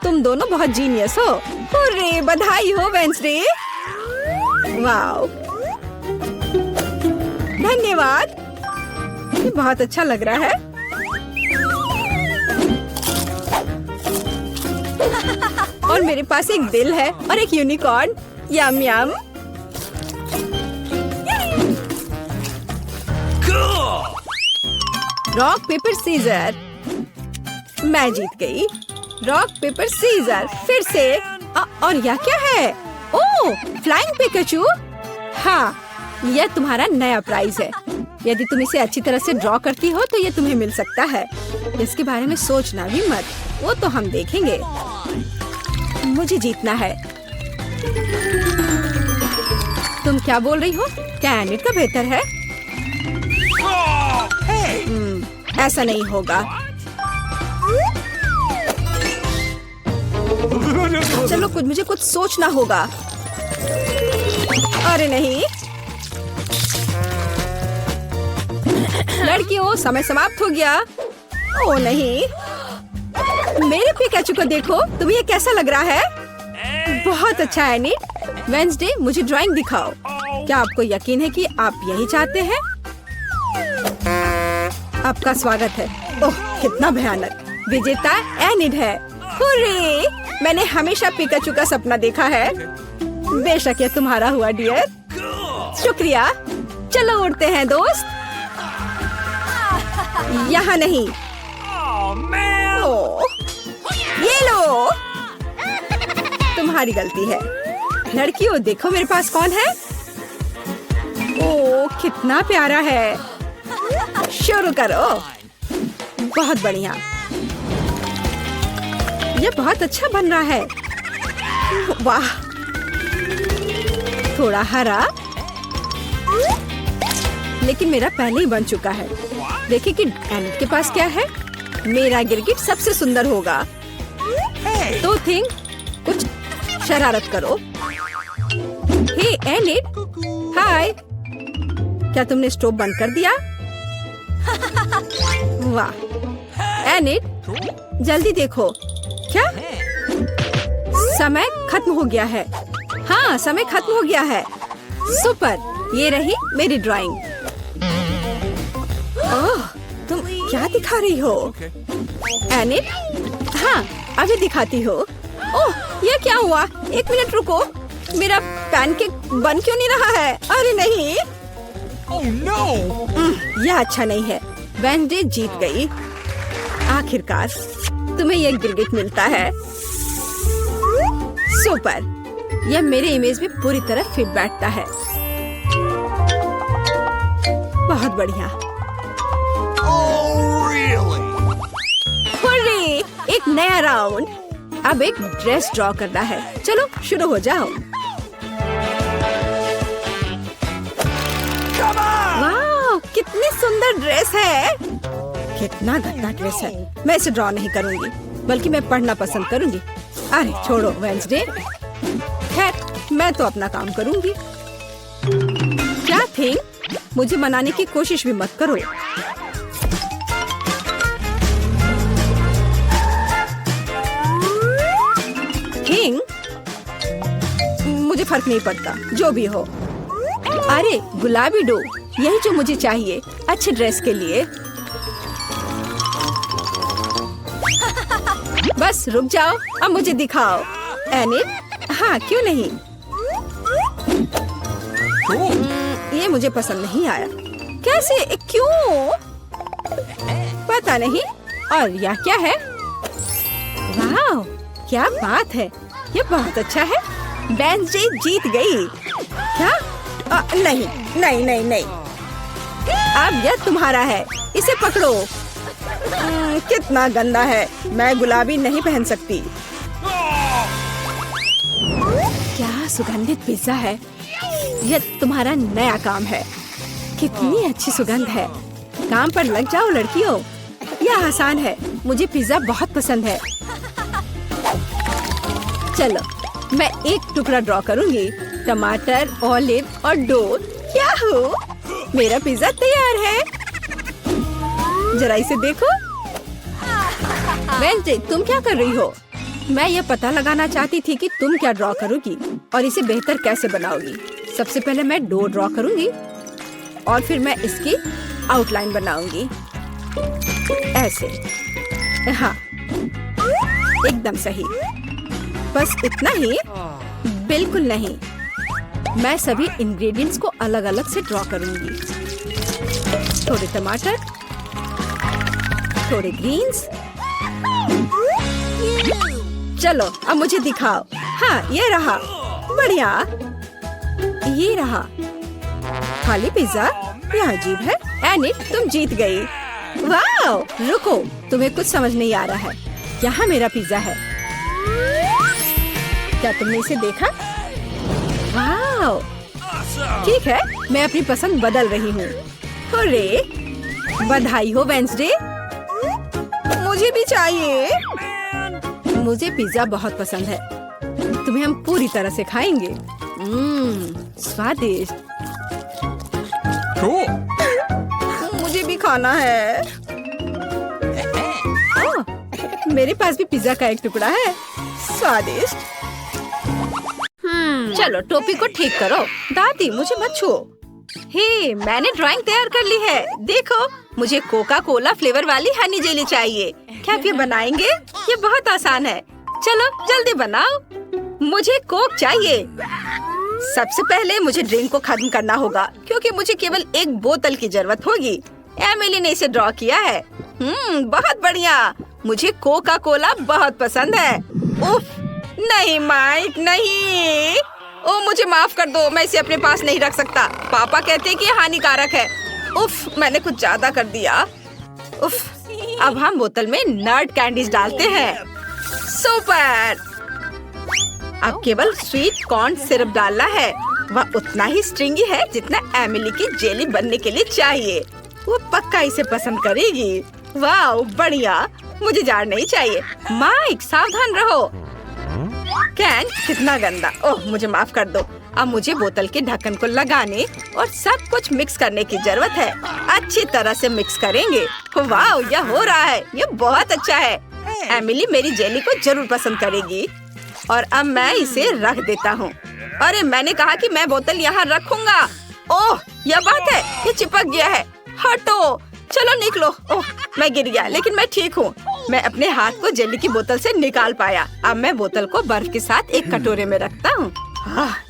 तुम दोनों बहुत जीनियस हो। हुर्रे, बधाई हो वेंसडे। वाओ, धन्यवाद। ये बहुत अच्छा लग रहा है। और मेरे पास एक दिल है और एक unicorn. Yum yum. Cool! Rock paper scissor. मैं जीत गई। Rock paper scissor. फिर से। और यह क्या है? Oh, flying Pikachu. हाँ, यह तुम्हारा नया प्राइज है। यदि तुम इसे अच्छी तरह से ड्रॉ करती हो तो यह तुम्हें मिल सकता है। इसके बारे में सोचना भी मत, वो तो हम देखेंगे। मुझे जीतना है। तुम क्या बोल रही हो? क्या एनिट का बेहतर है? Oh, hey! ऐसा नहीं होगा। चलो मुझे कुछ सोचना होगा। अरे नहीं, लड़कियों समय समाप्त हो गया। ओ नहीं, मेरे पिकाचू को देखो, तुम्हें ये कैसा लग रहा है? बहुत अच्छा है एनिट। वेंसडे, मुझे ड्राइंग दिखाओ। क्या आपको यकीन है कि आप यही चाहते हैं? आपका स्वागत है। ओह, कितना भयानक। विजेता एनिट है। हुर्रे! मैंने हमेशा पिकाचू का सपना देखा है। बेशक ये तुम्हारा हुआ डियर। शुक्रिया। चलो उड़ते हैं दोस्त। यहाँ नहीं। Oh man! ओह, ये लो। तुम्हारी गलती है। लड़कियों देखो मेरे पास कौन है। ओह, कितना प्यारा है। शुरू करो। बहुत बढ़िया। ये बहुत अच्छा बन रहा है। वाह, थोड़ा हरा, लेकिन मेरा पहले ही बन चुका है। देखिए कि एनिट के पास क्या है। मेरा गिरगिट सबसे सुंदर होगा। तो थिंक, कुछ शरारत करो। हे एनिट, हाय। क्या तुमने स्टोव बंद कर दिया? वाह एनिट, जल्दी देखो। क्या समय खत्म हो गया है? हाँ, समय खत्म हो गया है। सुपर, ये रही मेरी ड्राइंग। ओह, तुम क्या दिखा रही हो? Okay. एनिट? हाँ, अभी दिखाती हो। ओह, ये क्या हुआ? एक मिनट रुको, मेरा पैनकेक बन क्यों नहीं रहा है? अरे नहीं। Oh no! यह अच्छा नहीं है। वेंसडे जीत गई। आखिरकार तुम्हें यह गिरगिट मिलता है। सुपर, यह मेरे इमेज में पूरी तरह फिट बैठता है। बहुत बढ़िया। Oh really? हुर्रे! एक नया राउंड। अब एक ड्रेस ड्रॉ करना है। चलो शुरू हो जाओ। Come on! वाह, कितनी सुंदर ड्रेस है। कितना गंदा ड्रेस है। मैं इसे ड्रॉ नहीं करूंगी, बल्कि मैं पढ़ना पसंद करूंगी। अरे छोड़ो वेंसडे। खैर, मैं तो अपना काम करूंगी। क्या थिंग, मुझे मनाने की कोशिश भी मत करो। थिंग, मुझे फर्क नहीं पड़ता, जो भी हो। अरे गुलाबी डो, यही जो मुझे चाहिए अच्छे ड्रेस के लिए। बस रुक जाओ, अब मुझे दिखाओ। एनिट, हाँ क्यों नहीं। ये मुझे पसंद नहीं आया। कैसे, क्यों? पता नहीं। और यह क्या है? वाह, क्या बात है, ये बहुत अच्छा है। वेंसडे जीत गई। क्या? नहीं नहीं नहीं नहीं, अब यह तुम्हारा है, इसे पकड़ो। कितना गंदा है, मैं गुलाबी नहीं पहन सकती। क्या सुगंधित पिज्जा है। यह तुम्हारा नया काम है। कितनी अच्छी सुगंध है। काम पर लग जाओ लड़कियों, यह आसान है। मुझे पिज्जा बहुत पसंद है। चलो, मैं एक टुकड़ा ड्रॉ करूंगी। टमाटर, ऑलिव और डो। क्या हो, मेरा पिज्जा तैयार है। जरा इसे देखो। वेंसडे, तुम क्या कर रही हो? मैं यह पता लगाना चाहती थी कि तुम क्या ड्रॉ करोगी और इसे बेहतर कैसे बनाओगी। सबसे पहले मैं डो ड्रॉ करूंगी और फिर मैं इसकी आउटलाइन बनाऊंगी ऐसे। हाँ, एकदम सही। बस इतना ही? बिल्कुल नहीं, मैं सभी इंग्रेडिएंट्स को अलग अलग से ड्रॉ करूंगी। थोड़े टमाटर, थोड़े ग्रीन्स। चलो अब मुझे दिखाओ। हाँ, ये रहा। बढ़िया, ये रहा। खाली पिज्जा, यह अजीब है। एनिट, तुम जीत गई। वाह, रुको, तुम्हें कुछ समझ नहीं आ रहा है। यहाँ मेरा पिज्जा है। क्या तुमने इसे देखा? वाह, ठीक है, मैं अपनी पसंद बदल रही हूँ। अरे, बधाई हो वेंसडे। मुझे भी चाहिए। मुझे पिज्जा बहुत पसंद है। तुम्हें हम पूरी तरह से खाएंगे। स्वादिष्ट। Cool. मुझे भी खाना है। मेरे पास भी पिज्जा का एक टुकड़ा है। स्वादिष्ट। चलो टोपी को ठीक करो। दादी, मुझे मत छुओ। हे, मैंने ड्राइंग तैयार कर ली है। देखो, मुझे कोका कोला फ्लेवर वाली हनी जेली चाहिए। क्या आप ये बनाएंगे? ये बहुत आसान है। चलो जल्दी बनाओ। मुझे कोक चाहिए। सबसे पहले मुझे ड्रिंक को खत्म करना होगा, क्योंकि मुझे केवल एक बोतल की जरूरत होगी। एमिली ने इसे ड्रॉ किया है। बहुत बढ़िया। मुझे कोका कोला बहुत पसंद है। उफ, नहीं माइक, नहीं। ओ, मुझे माफ कर दो, मैं इसे अपने पास नहीं रख सकता। पापा कहते हैं कि ये हानिकारक है। उफ, मैंने कुछ ज्यादा कर दिया। उफ, अब हम बोतल में नट कैंडीज डालते हैं। सुपर। अब केवल स्वीट कॉर्न सिरप डालना है। वह उतना ही स्ट्रिंगी है जितना एमिली की जेली बनने के लिए चाहिए। वो पक्का इसे पसंद करेगी। वाह, बढ़िया। मुझे जार नहीं चाहिए। माइक, सावधान रहो। कैन, कितना गंदा। ओह, मुझे माफ कर दो। अब मुझे बोतल के ढक्कन को लगाने और सब कुछ मिक्स करने की जरूरत है। अच्छी तरह से मिक्स करेंगे। वाह, यह हो रहा है। यह बहुत अच्छा है। एमिली मेरी जेली को जरूर पसंद करेगी। और अब मैं इसे रख देता हूँ। अरे, मैंने कहा कि मैं बोतल यहाँ रखूंगा। ओह, यह बात है। ये चिपक गया है। हटो। चलो निकलो। ओह, मैं गिर गया, लेकिन मैं ठीक हूँ। मैं अपने हाथ को जेली की बोतल से निकाल पाया। अब मैं बोतल को बर्फ के साथ एक कटोरे में रखता हूँ।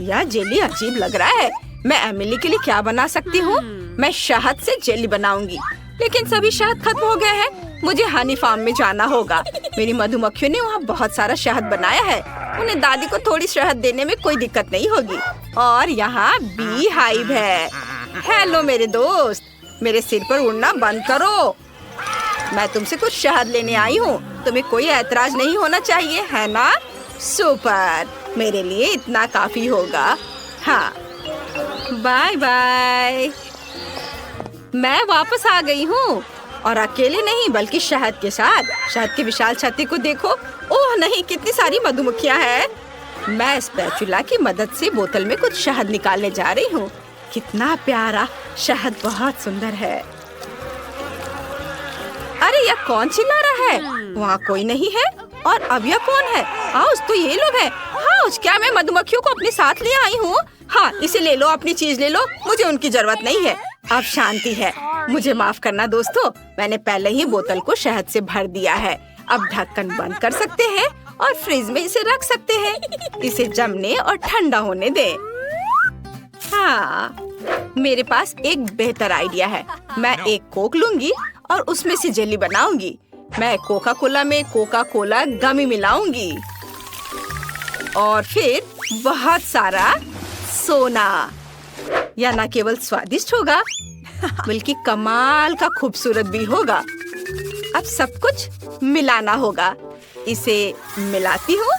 यह जेली अजीब लग रहा है। मैं एमिली के लिए क्या बना सकती हूँ? मैं शहद से जेली बनाऊंगी, लेकिन सभी शहद खत्म हो गया है। मुझे हनी फार्म में जाना होगा। मेरी मधुमक्खियों ने वहाँ बहुत सारा शहद बनाया है। उन्हें दादी को थोड़ी शहद देने में कोई दिक्कत नहीं होगी। और यहाँ बी हाइव है। हेलो मेरे दोस्त, मेरे सिर पर उड़ना बंद करो। मैं तुमसे कुछ शहद लेने आई हूँ। तुम्हें कोई ऐतराज नहीं होना चाहिए, है ना? सुपर, मेरे लिए इतना काफी होगा। हाँ, बाय बाय। मैं वापस आ गई हूँ। और अकेले नहीं बल्कि शहद के साथ। शहद की विशाल छत्ती को देखो। ओह नहीं, कितनी सारी मधुमक्खियाँ हैं। मैं स्पैचुला की मदद से बोतल में कुछ शहद निकालने जा रही हूँ। कितना प्यारा शहद, बहुत सुंदर है। अरे यह कौन चिल्ला रहा है? वहाँ कोई नहीं है। और अब यह कौन है? हाउस, तो ये लोग हैं। हाउस, क्या मैं मधुमक्खियों को अपने साथ ले आई हूँ? हाँ, इसे ले लो, अपनी चीज ले लो, मुझे उनकी जरूरत नहीं है। अब शांति है। मुझे माफ करना दोस्तों, मैंने पहले ही बोतल को शहद से भर दिया है। अब ढक्कन बंद कर सकते हैं और फ्रिज में इसे रख सकते हैं। इसे जमने और ठंडा होने दे। हाँ, मेरे पास एक बेहतर आइडिया है। मैं एक कोक लूंगी और उसमें से जेली बनाऊंगी। मैं कोका कोला में कोका कोला गमी मिलाऊंगी और फिर बहुत सारा सोना। यह न केवल स्वादिष्ट होगा बल्कि कमाल का खूबसूरत भी होगा। अब सब कुछ मिलाना होगा। इसे मिलाती हूँ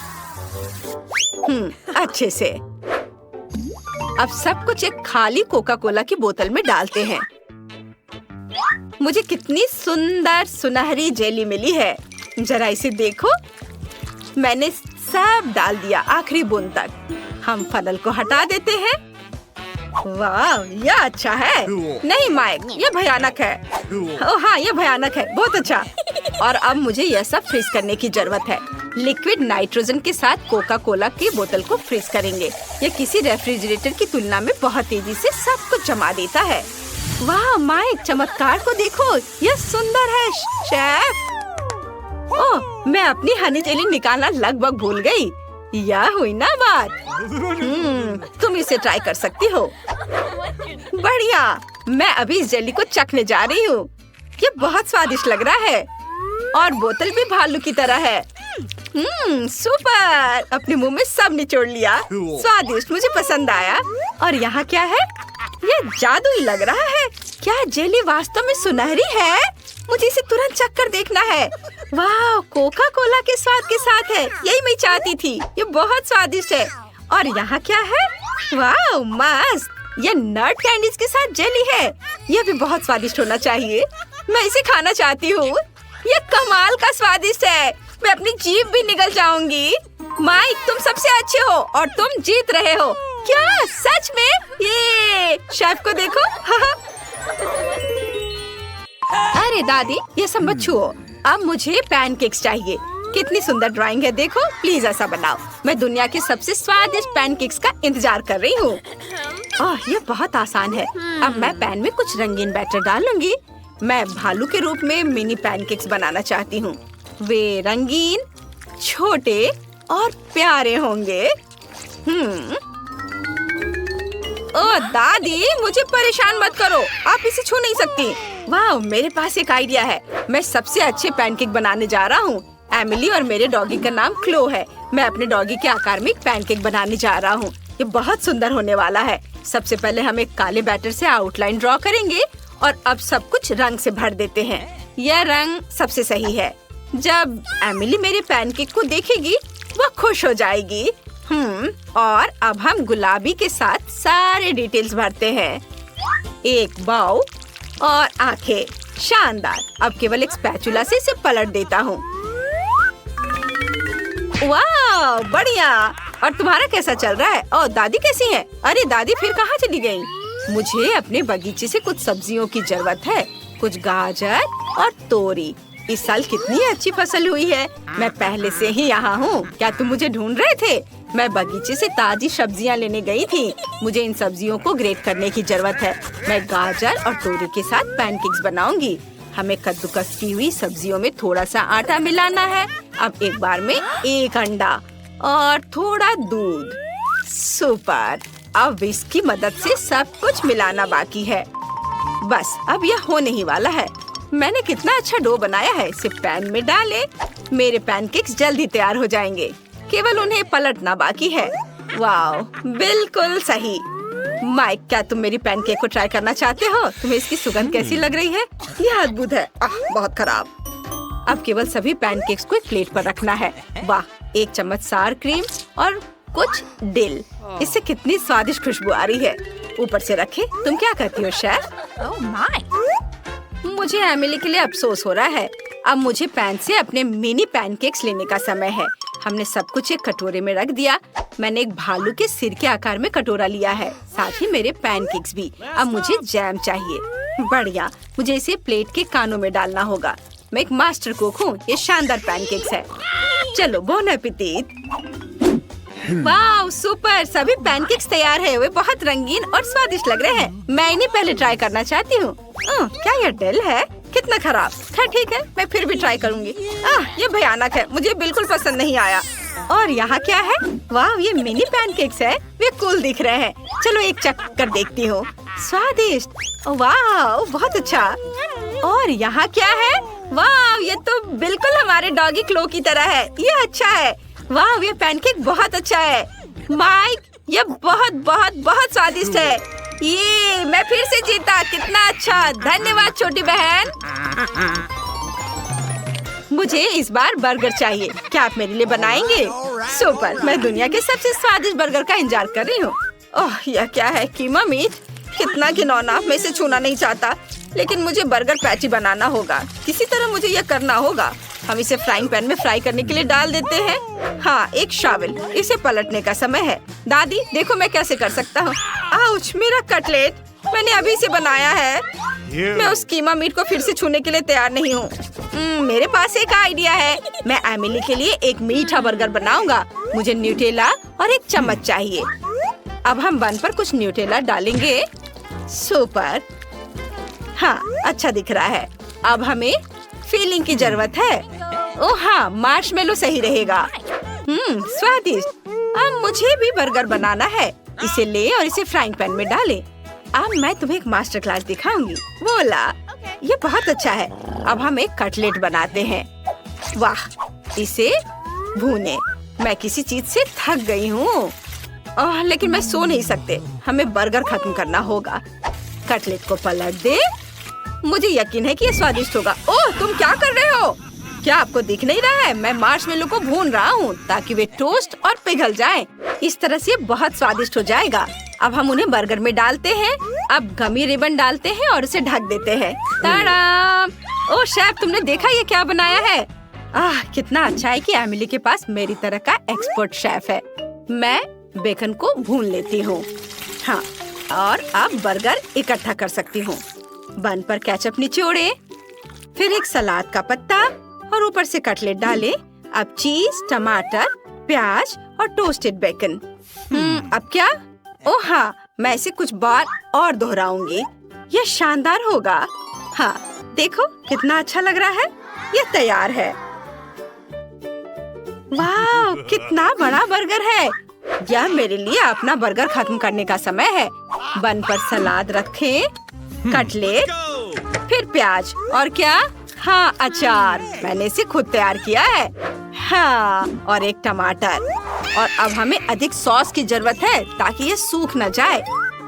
अच्छे से। अब सब कुछ एक खाली कोका कोला की बोतल में डालते हैं। मुझे कितनी सुंदर सुनहरी जेली मिली है, जरा इसे देखो। मैंने सब डाल दिया आखिरी बूंद तक। हम फनल को हटा देते हैं। वाह, यह अच्छा है। नहीं माइक, यह भयानक है। ओह हाँ, यह भयानक है। बहुत अच्छा। और अब मुझे यह सब फ्रीज करने की जरूरत है। लिक्विड नाइट्रोजन के साथ कोका कोला की बोतल को फ्रीज करेंगे। यह किसी रेफ्रिजरेटर की तुलना में बहुत तेजी से सब कुछ जमा देता है। वाह माइक, चमत्कार को देखो, यह सुंदर है शेफ। ओह, मैं अपनी हनी जेली निकालना लगभग भूल गई। यह हुई ना बात। तुम इसे ट्राई कर सकती हो। बढ़िया, मैं अभी इस जेली को चखने जा रही हूँ। ये बहुत स्वादिष्ट लग रहा है और बोतल भी भालू की तरह है। सुपर, अपने मुंह में सब निचोड़ लिया। स्वादिष्ट, मुझे पसंद आया। और यहाँ क्या है? ये जादुई लग रहा है। क्या जेली वास्तव में सुनहरी है? मुझे इसे तुरंत चख कर देखना है। वाह, कोका कोला के स्वाद के साथ है। यही मैं चाहती थी। ये बहुत स्वादिष्ट है। और यहाँ क्या है? वाह मस्त, ये नट कैंडीज के साथ जेली है। यह भी बहुत स्वादिष्ट होना चाहिए। मैं इसे खाना चाहती हूँ। ये कमाल का स्वादिष्ट है। मैं अपनी जीभ भी निगल जाऊंगी। माइक, तुम सबसे अच्छे हो और तुम जीत रहे हो। क्या सच में? ये शेफ को देखो। अरे दादी, ये सब मत छुओ। अब मुझे पैनकेक्स चाहिए। कितनी सुंदर ड्राइंग है, देखो। प्लीज ऐसा बनाओ। मैं दुनिया के सबसे स्वादिष्ट पैनकेक्स का इंतजार कर रही हूँ। ये बहुत आसान है। अब मैं पैन में कुछ रंगीन बैटर डालूंगी। मैं भालू के रूप में मिनी पैनकेक्स बनाना चाहती हूँ। वे रंगीन, छोटे और प्यारे होंगे। ओह दादी, मुझे परेशान मत करो। आप इसे छू नहीं सकती। वाह, मेरे पास एक आइडिया है। मैं सबसे अच्छे पैनकेक बनाने जा रहा हूँ। एमिली और मेरे डॉगी का नाम क्लो है। मैं अपने डॉगी के आकार में एक पैनकेक बनाने जा रहा हूँ। ये बहुत सुंदर होने वाला है। सबसे पहले हम एक काले बैटर से आउटलाइन ड्रॉ करेंगे और अब सब कुछ रंग से भर देते हैं। यह रंग सबसे सही है। जब एमिली मेरे पैनकेक को देखेगी, वह खुश हो जाएगी। और अब हम गुलाबी के साथ सारे डिटेल्स भरते हैं। एक बाउ और आंखें। शानदार। अब केवल एक स्पैचुला से इसे पलट देता हूँ। वाह, बढ़िया। और तुम्हारा कैसा चल रहा है? और दादी कैसी है? अरे दादी फिर कहाँ चली गई? मुझे अपने बगीचे से कुछ सब्जियों की जरूरत है। कुछ गाजर और तोरी। इस साल कितनी अच्छी फसल हुई है। मैं पहले से ही यहाँ हूँ। क्या तुम मुझे ढूंढ रहे थे? मैं बगीचे से ताजी सब्जियाँ लेने गई थी। मुझे इन सब्जियों को ग्रेट करने की जरूरत है। मैं गाजर और तोरी के साथ पैनकेक्स बनाऊंगी। हमें कद्दूकस की हुई सब्जियों में थोड़ा सा आटा मिलाना है। अब एक बार में एक अंडा और थोड़ा दूध। सुपर। अब इसकी मदद से सब कुछ मिलाना बाकी है। बस अब यह होने ही वाला है। मैंने कितना अच्छा डो बनाया है। इसे पैन में डालें। मेरे पैनकेक्स जल्दी तैयार हो जाएंगे। केवल उन्हें पलटना बाकी है। वाह, बिल्कुल सही। माइक, क्या तुम मेरी पैनकेक को ट्राई करना चाहते हो? तुम्हें इसकी सुगंध कैसी लग रही है? यह अद्भुत है। बहुत खराब। अब केवल सभी पैनकेक्स को एक प्लेट पर रखना है। वाह, एक चम्मच सार क्रीम और कुछ डिल। इससे कितनी स्वादिष्ट खुशबू आ रही है। ऊपर से रखे। तुम क्या कहती हो शेफ? मुझे एमिली के लिए अफसोस हो रहा है। अब मुझे पैन से अपने मिनी पैनकेक्स लेने का समय है। हमने सब कुछ एक कटोरे में रख दिया। मैंने एक भालू के सिर के आकार में कटोरा लिया है, साथ ही मेरे पैनकेक्स भी। अब मुझे जैम चाहिए। बढ़िया, मुझे इसे प्लेट के कानों में डालना होगा। मैं एक मास्टर कुक हूँ। ये शानदार पैनकेक्स है। चलो, बोन एपेटिट। वाह, सुपर! सभी पैनकेक्स तैयार है। वे बहुत रंगीन और स्वादिष्ट लग रहे हैं। मैं इन्हें पहले ट्राई करना चाहती हूँ। क्या यह डेल है? कितना खराब। खैर ठीक है, मैं फिर भी ट्राई करूँगी। ये भयानक है। मुझे बिल्कुल पसंद नहीं आया। और यहाँ क्या है? वाह, ये मिनी पैनकेक्स है। वे कूल दिख रहे हैं। चलो एक चख कर देखती हूँ। स्वादिष्ट। वाह, बहुत अच्छा। और यहाँ क्या है? वाह, ये तो बिल्कुल हमारे डॉगी क्लो की तरह है। ये अच्छा है। वाह, ये पैनकेक बहुत अच्छा है। माइक, ये बहुत बहुत बहुत स्वादिष्ट है। ये मैं फिर से जीता। कितना अच्छा। धन्यवाद छोटी बहन। मुझे इस बार बर्गर चाहिए। क्या आप मेरे लिए बनाएंगे? सुपर! मैं दुनिया के सबसे स्वादिष्ट बर्गर का इंतजार कर रही हूँ। ओह, यह क्या है? कीमा मीट? कितना घिनौना। मैं इसे छूना नहीं चाहता, लेकिन मुझे बर्गर पैटी बनाना होगा। किसी तरह मुझे यह करना होगा। हम इसे फ्राइंग पैन में फ्राई करने के लिए डाल देते हैं। हाँ, एक शावल। इसे पलटने का समय है। दादी, देखो मैं कैसे कर सकता हूँ। आउच, मेरा कटलेट। मैंने अभी इसे बनाया है। मैं उस कीमा मीट को फिर से छूने के लिए तैयार नहीं हूँ। मेरे पास एक आइडिया है। मैं एमिली के लिए एक मीठा बर्गर बनाऊंगा। मुझे न्यूटेला और एक चम्मच चाहिए। अब हम बन पर कुछ न्यूटेला डालेंगे। सुपर! हाँ, अच्छा दिख रहा है। अब हमें फीलिंग की जरूरत है। ओह हाँ, मार्शमेलो सही रहेगा। स्वादिष्ट। अब मुझे भी बर्गर बनाना है। इसे ले और इसे फ्राइंग पैन में डालें। अब मैं तुम्हें एक मास्टर क्लास दिखाऊंगी। बोला, ये बहुत अच्छा है। अब हम एक कटलेट बनाते हैं। वाह, इसे भूने। मैं किसी चीज से थक गई हूँ। लेकिन मैं सो नहीं सकते। हमें बर्गर खत्म करना होगा। कटलेट को पलट दे। मुझे यकीन है कि ये स्वादिष्ट होगा। ओह, तुम क्या कर रहे हो? क्या आपको दिख नहीं रहा है? मैं मार्शमेलो को भून रहा हूँ ताकि वे टोस्ट और पिघल जाएं। इस तरह से बहुत स्वादिष्ट हो जाएगा। अब हम उन्हें बर्गर में डालते हैं। अब गमी रिबन डालते हैं और उसे ढक देते हैं। ताड़ाम! ओह शेफ, तुमने देखा ये क्या बनाया है? कितना अच्छा है कि एमिली के पास मेरी तरह का एक्सपर्ट शेफ है। मैं बेकन को भून लेती हूँ। हाँ, और अब बर्गर इकट्ठा कर सकती हूँ। बन पर केचप निचोड़े, फिर एक सलाद का पत्ता और ऊपर से कटलेट डाले। अब चीज, टमाटर, प्याज और टोस्टेड बेकन। अब क्या? ओह हाँ, मैं इसे कुछ बार और दोहराऊंगी। यह शानदार होगा। हाँ, देखो कितना अच्छा लग रहा है। यह तैयार है। वाह, कितना बड़ा बर्गर है। यह मेरे लिए अपना बर्गर खत्म करने का समय है। बन पर सलाद रखें, कटलेट, फिर प्याज और क्या? हाँ, अचार। मैंने इसे खुद तैयार किया है। हाँ, और एक टमाटर। और अब हमें अधिक सॉस की जरूरत है ताकि ये सूख न जाए।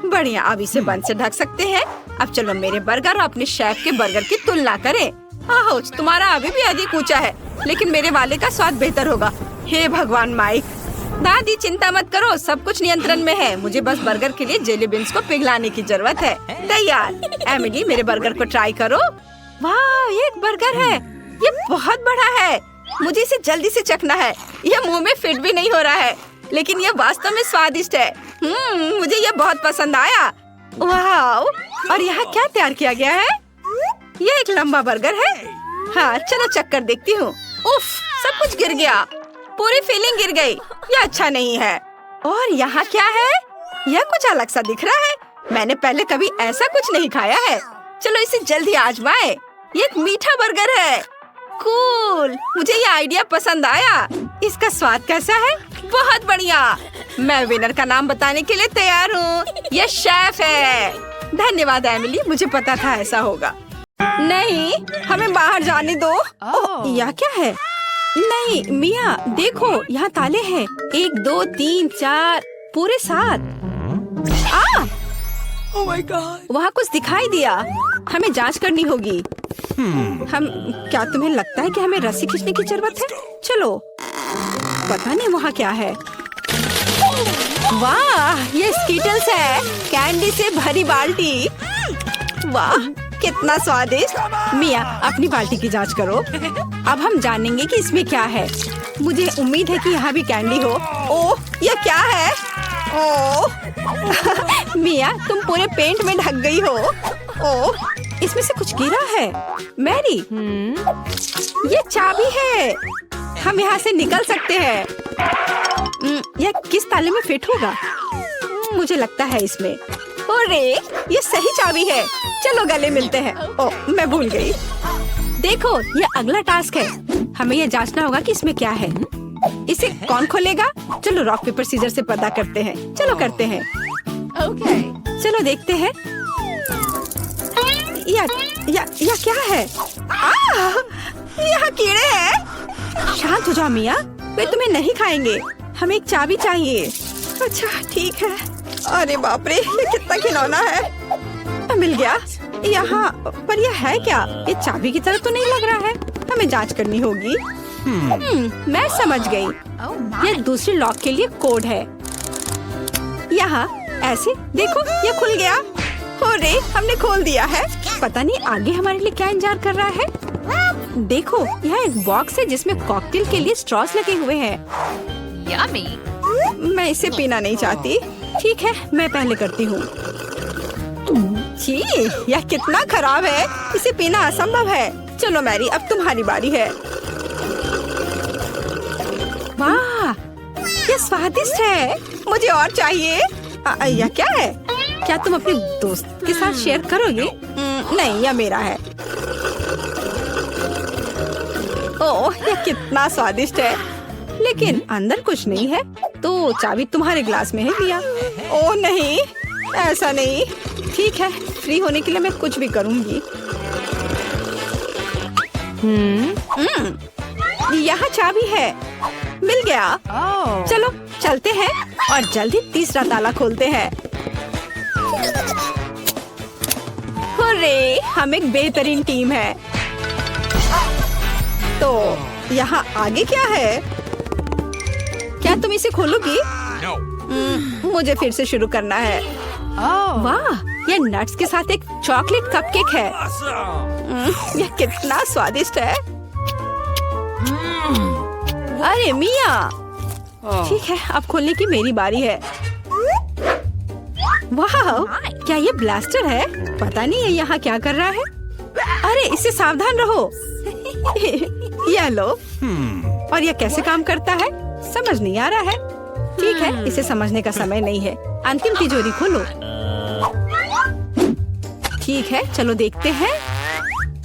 बढ़िया, अब इसे बन से ढक सकते हैं। अब चलो मेरे बर्गर और अपने शेफ के बर्गर की तुलना करें। तुम्हारा अभी भी अधिक ऊंचा है, लेकिन मेरे वाले का स्वाद बेहतर होगा। हे भगवान माइक! दादी चिंता मत करो, सब कुछ नियंत्रण में है। मुझे बस बर्गर के लिए जेली बीन्स को पिघलाने की जरूरत है। तैयार। एमिली, मेरे बर्गर को ट्राई करो। वाह, ये एक बर्गर है। ये बहुत बड़ा है। मुझे इसे जल्दी से चखना है। यह मुंह में फिट भी नहीं हो रहा है, लेकिन यह वास्तव में स्वादिष्ट है। मुझे यह बहुत पसंद आया। वाह! और यहाँ क्या तैयार किया गया है? यह एक लंबा बर्गर है। हाँ, चलो चख कर देखती हूँ। उफ, सब कुछ गिर गया। पूरी फीलिंग गिर गई। यह अच्छा नहीं है। और यहाँ क्या है? यह कुछ अलग सा दिख रहा है। मैंने पहले कभी ऐसा कुछ नहीं खाया है। चलो इसे जल्दी आजमाएं। ये एक मीठा बर्गर है। कूल! मुझे ये आइडिया पसंद आया। इसका स्वाद कैसा है? बहुत बढ़िया। मैं विनर का नाम बताने के लिए तैयार हूँ। ये शेफ है। धन्यवाद एमिली, मुझे पता था ऐसा होगा। नहीं, हमें बाहर जाने दो। यह क्या है? नहीं मिया, देखो यहाँ ताले हैं। 1 2 3 4 पूरे 7। Oh my God! वहाँ कुछ दिखाई दिया। हमें जांच करनी होगी। क्या तुम्हें लगता है कि हमें रस्सी खींचने की जरूरत है? चलो, पता नहीं वहाँ क्या है। वाह, ये स्कीटल्स है। कैंडी से भरी बाल्टी। वाह, कितना स्वादिष्ट। मिया, अपनी बाल्टी की जांच करो। अब हम जानेंगे कि इसमें क्या है। मुझे उम्मीद है कि यहाँ भी कैंडी हो। ओह, ये क्या है? ओह मिया, तुम पूरे पेंट में ढक गई हो। ओह, इसमें से कुछ गिरा है। मैरी, ये चाबी है। हम यहाँ से निकल सकते हैं। यह किस ताले में फिट होगा? मुझे लगता है इसमें। अरे, ये सही चाबी है। चलो गले मिलते हैं। ओह, मैं भूल गई। देखो, ये अगला टास्क है। हमें यह जांचना होगा कि इसमें क्या है। इसे कौन खोलेगा? चलो रॉक पेपर सीजर से पता करते हैं। चलो करते हैं। Okay. चलो देखते हैं। या क्या है? यहाँ कीड़े हैं। शांत हो जाओ मिया, वे तुम्हें नहीं खाएंगे। हमें एक चाबी चाहिए। अच्छा ठीक है। अरे बाप रे, ये कितना खिलौना है। मिल गया। यहाँ पर यह है क्या? ये चाबी की तरह तो नहीं लग रहा है। हमें जांच करनी होगी। मैं समझ गई। ये दूसरे लॉक के लिए कोड है। यहाँ ऐसे देखो, ये खुल गया। अरे, हमने खोल दिया है। पता नहीं आगे हमारे लिए क्या इंतजार कर रहा है। देखो, यहाँ एक बॉक्स है जिसमें कॉकटेल के लिए स्ट्रॉस लगे हुए हैं। Yummy. मैं इसे पीना नहीं चाहती। ठीक है, मैं पहले करती हूँ। छी, यह कितना खराब है। इसे पीना असंभव है। चलो मैरी, अब तुम्हारी बारी है। वाह, ये स्वादिष्ट है। मुझे और चाहिए। यह क्या है? क्या तुम अपने दोस्त के साथ शेयर करोगे? नहीं, यह मेरा है। ओह, यह कितना स्वादिष्ट है। लेकिन अंदर कुछ नहीं है। तो चाबी तुम्हारे ग्लास में है मिया। ओह नहीं, ऐसा नहीं। ठीक है, फ्री होने के लिए मैं कुछ भी करूंगी। यहाँ चाबी है। मिल गया। चलो चलते हैं और जल्दी तीसरा ताला खोलते हैं। अरे, हम एक बेहतरीन टीम है। तो यहाँ आगे क्या है? क्या तुम इसे खोलोगी? No. मुझे फिर से शुरू करना है। वाह, ये नट्स के साथ एक चॉकलेट कपकेक है। Awesome. यह कितना स्वादिष्ट है। अरे मिया, ठीक है, अब खोलने की मेरी बारी है। वाह, क्या ये ब्लास्टर है? पता नहीं ये यहाँ क्या कर रहा है। अरे, इससे सावधान रहो। यह लो। और यह कैसे काम करता है समझ नहीं आ रहा है। ठीक है, इसे समझने का समय नहीं है। अंतिम तिजोरी खोलो। ठीक है, चलो देखते हैं।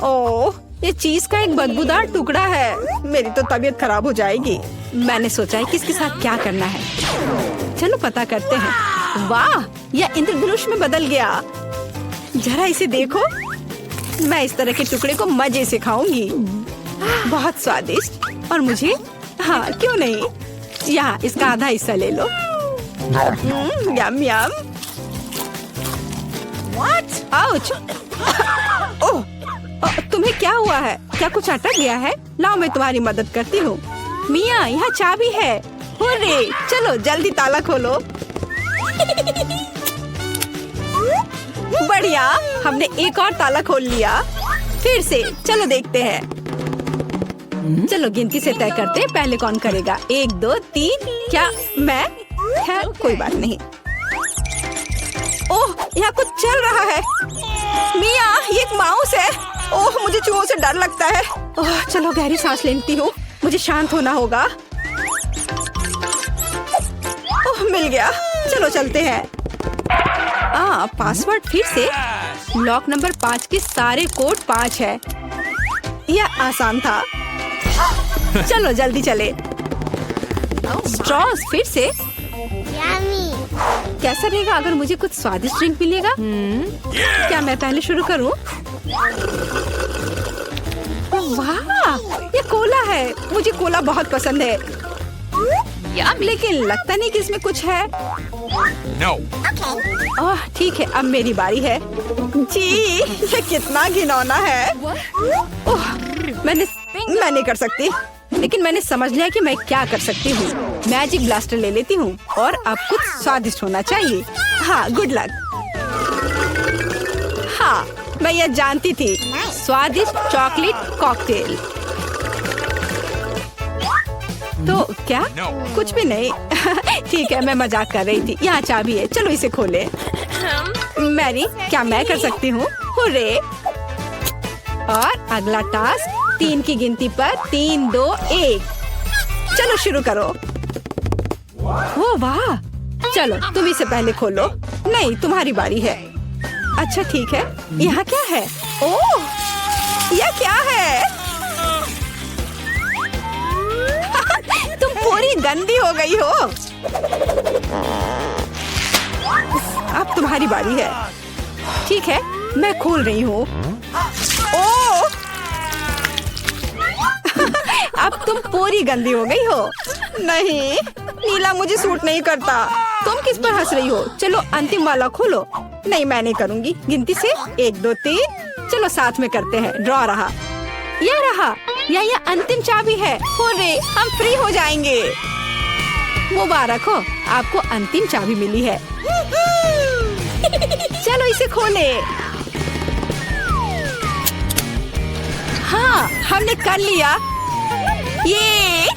ओह, ये चीज का एक बदबूदार टुकड़ा है। मेरी तो तबीयत खराब हो जाएगी। मैंने सोचा है कि इसके साथ क्या करना है। चलो पता करते हैं। वाह, यह इंद्रधनुष में बदल गया। जरा इसे देखो। मैं इस तरह के टुकड़े को मजे से खाऊंगी। बहुत स्वादिष्ट। और मुझे, हाँ क्यों नहीं, यहाँ इसका आधा हिस्सा ले लो। यम यम। आउच। ओह, तुम्हें क्या हुआ है? क्या कुछ अटक गया है? लाओ, मैं तुम्हारी मदद करती हूँ। मिया, यहाँ चाबी है। हुर्रे, चलो जल्दी ताला खोलो। बढ़िया, हमने एक और ताला खोल लिया। फिर से चलो देखते हैं। चलो गिनती से तय करते हैं, पहले कौन करेगा। 1 2 3। क्या मैं? खैर कोई बात नहीं। ओह, यहाँ कुछ चल रहा है। मिया, ये एक माउस है। ओह, मुझे चूहों से डर लगता है। ओह, चलो गहरी सांस लेती हूँ। मुझे शांत होना होगा। ओह, मिल गया। चलो चलते हैं। पासवर्ड फिर से। लॉक नंबर 5 के सारे कोड 5 है। यह आसान था। चलो जल्दी चले। स्ट्रॉस फिर से। Yummy. कैसा रहेगा अगर मुझे कुछ स्वादिष्ट ड्रिंक मिलेगा? क्या मैं पहले शुरू करूं? वाह, ये कोला है। मुझे कोला बहुत पसंद है। लेकिन लगता नहीं कि इसमें कुछ है। No. ओह, ठीक है, अब मेरी बारी है। जी, ये कितना घिनौना है। ओह, मैं नहीं कर सकती। लेकिन मैंने समझ लिया कि मैं क्या कर सकती हूँ। मैजिक ब्लास्टर ले लेती हूँ और अब कुछ स्वादिष्ट होना चाहिए। हाँ, गुड लक। हाँ, मैं यह जानती थी। स्वादिष्ट चॉकलेट कॉकटेल। तो क्या? No. कुछ भी नहीं। ठीक है, मैं मजाक कर रही थी। यहाँ चाबी है, चलो इसे खोले। मैरी, क्या मैं कर सकती हूँ? हुर्रे! और अगला टास्क 3 की गिनती पर 3, 2, 1। चलो शुरू करो। ओ वाह! चलो तुम इसे पहले खोलो। नहीं, तुम्हारी बारी है। अच्छा ठीक है। यहाँ क्या है? ओह! यह क्या है? तुम पूरी गंदी हो गई हो। अब तुम्हारी बारी है। ठीक है, मैं खोल रही हूँ। ओह! अब तुम पूरी गंदी हो गई हो। नहीं, नीला मुझे सूट नहीं करता। तुम किस पर हंस रही हो? चलो अंतिम वाला खोलो। नहीं, मैं नहीं करूँगी। गिनती से 1, 2, 3। चलो साथ में करते हैं। ड्रॉ रहा। यह रहा। यह अंतिम चाबी है। हुर्रे, हम फ्री हो जाएंगे। मुबारक हो, आपको अंतिम चाबी मिली है। चलो इसे खोले। हाँ, हमने कर लिया। ये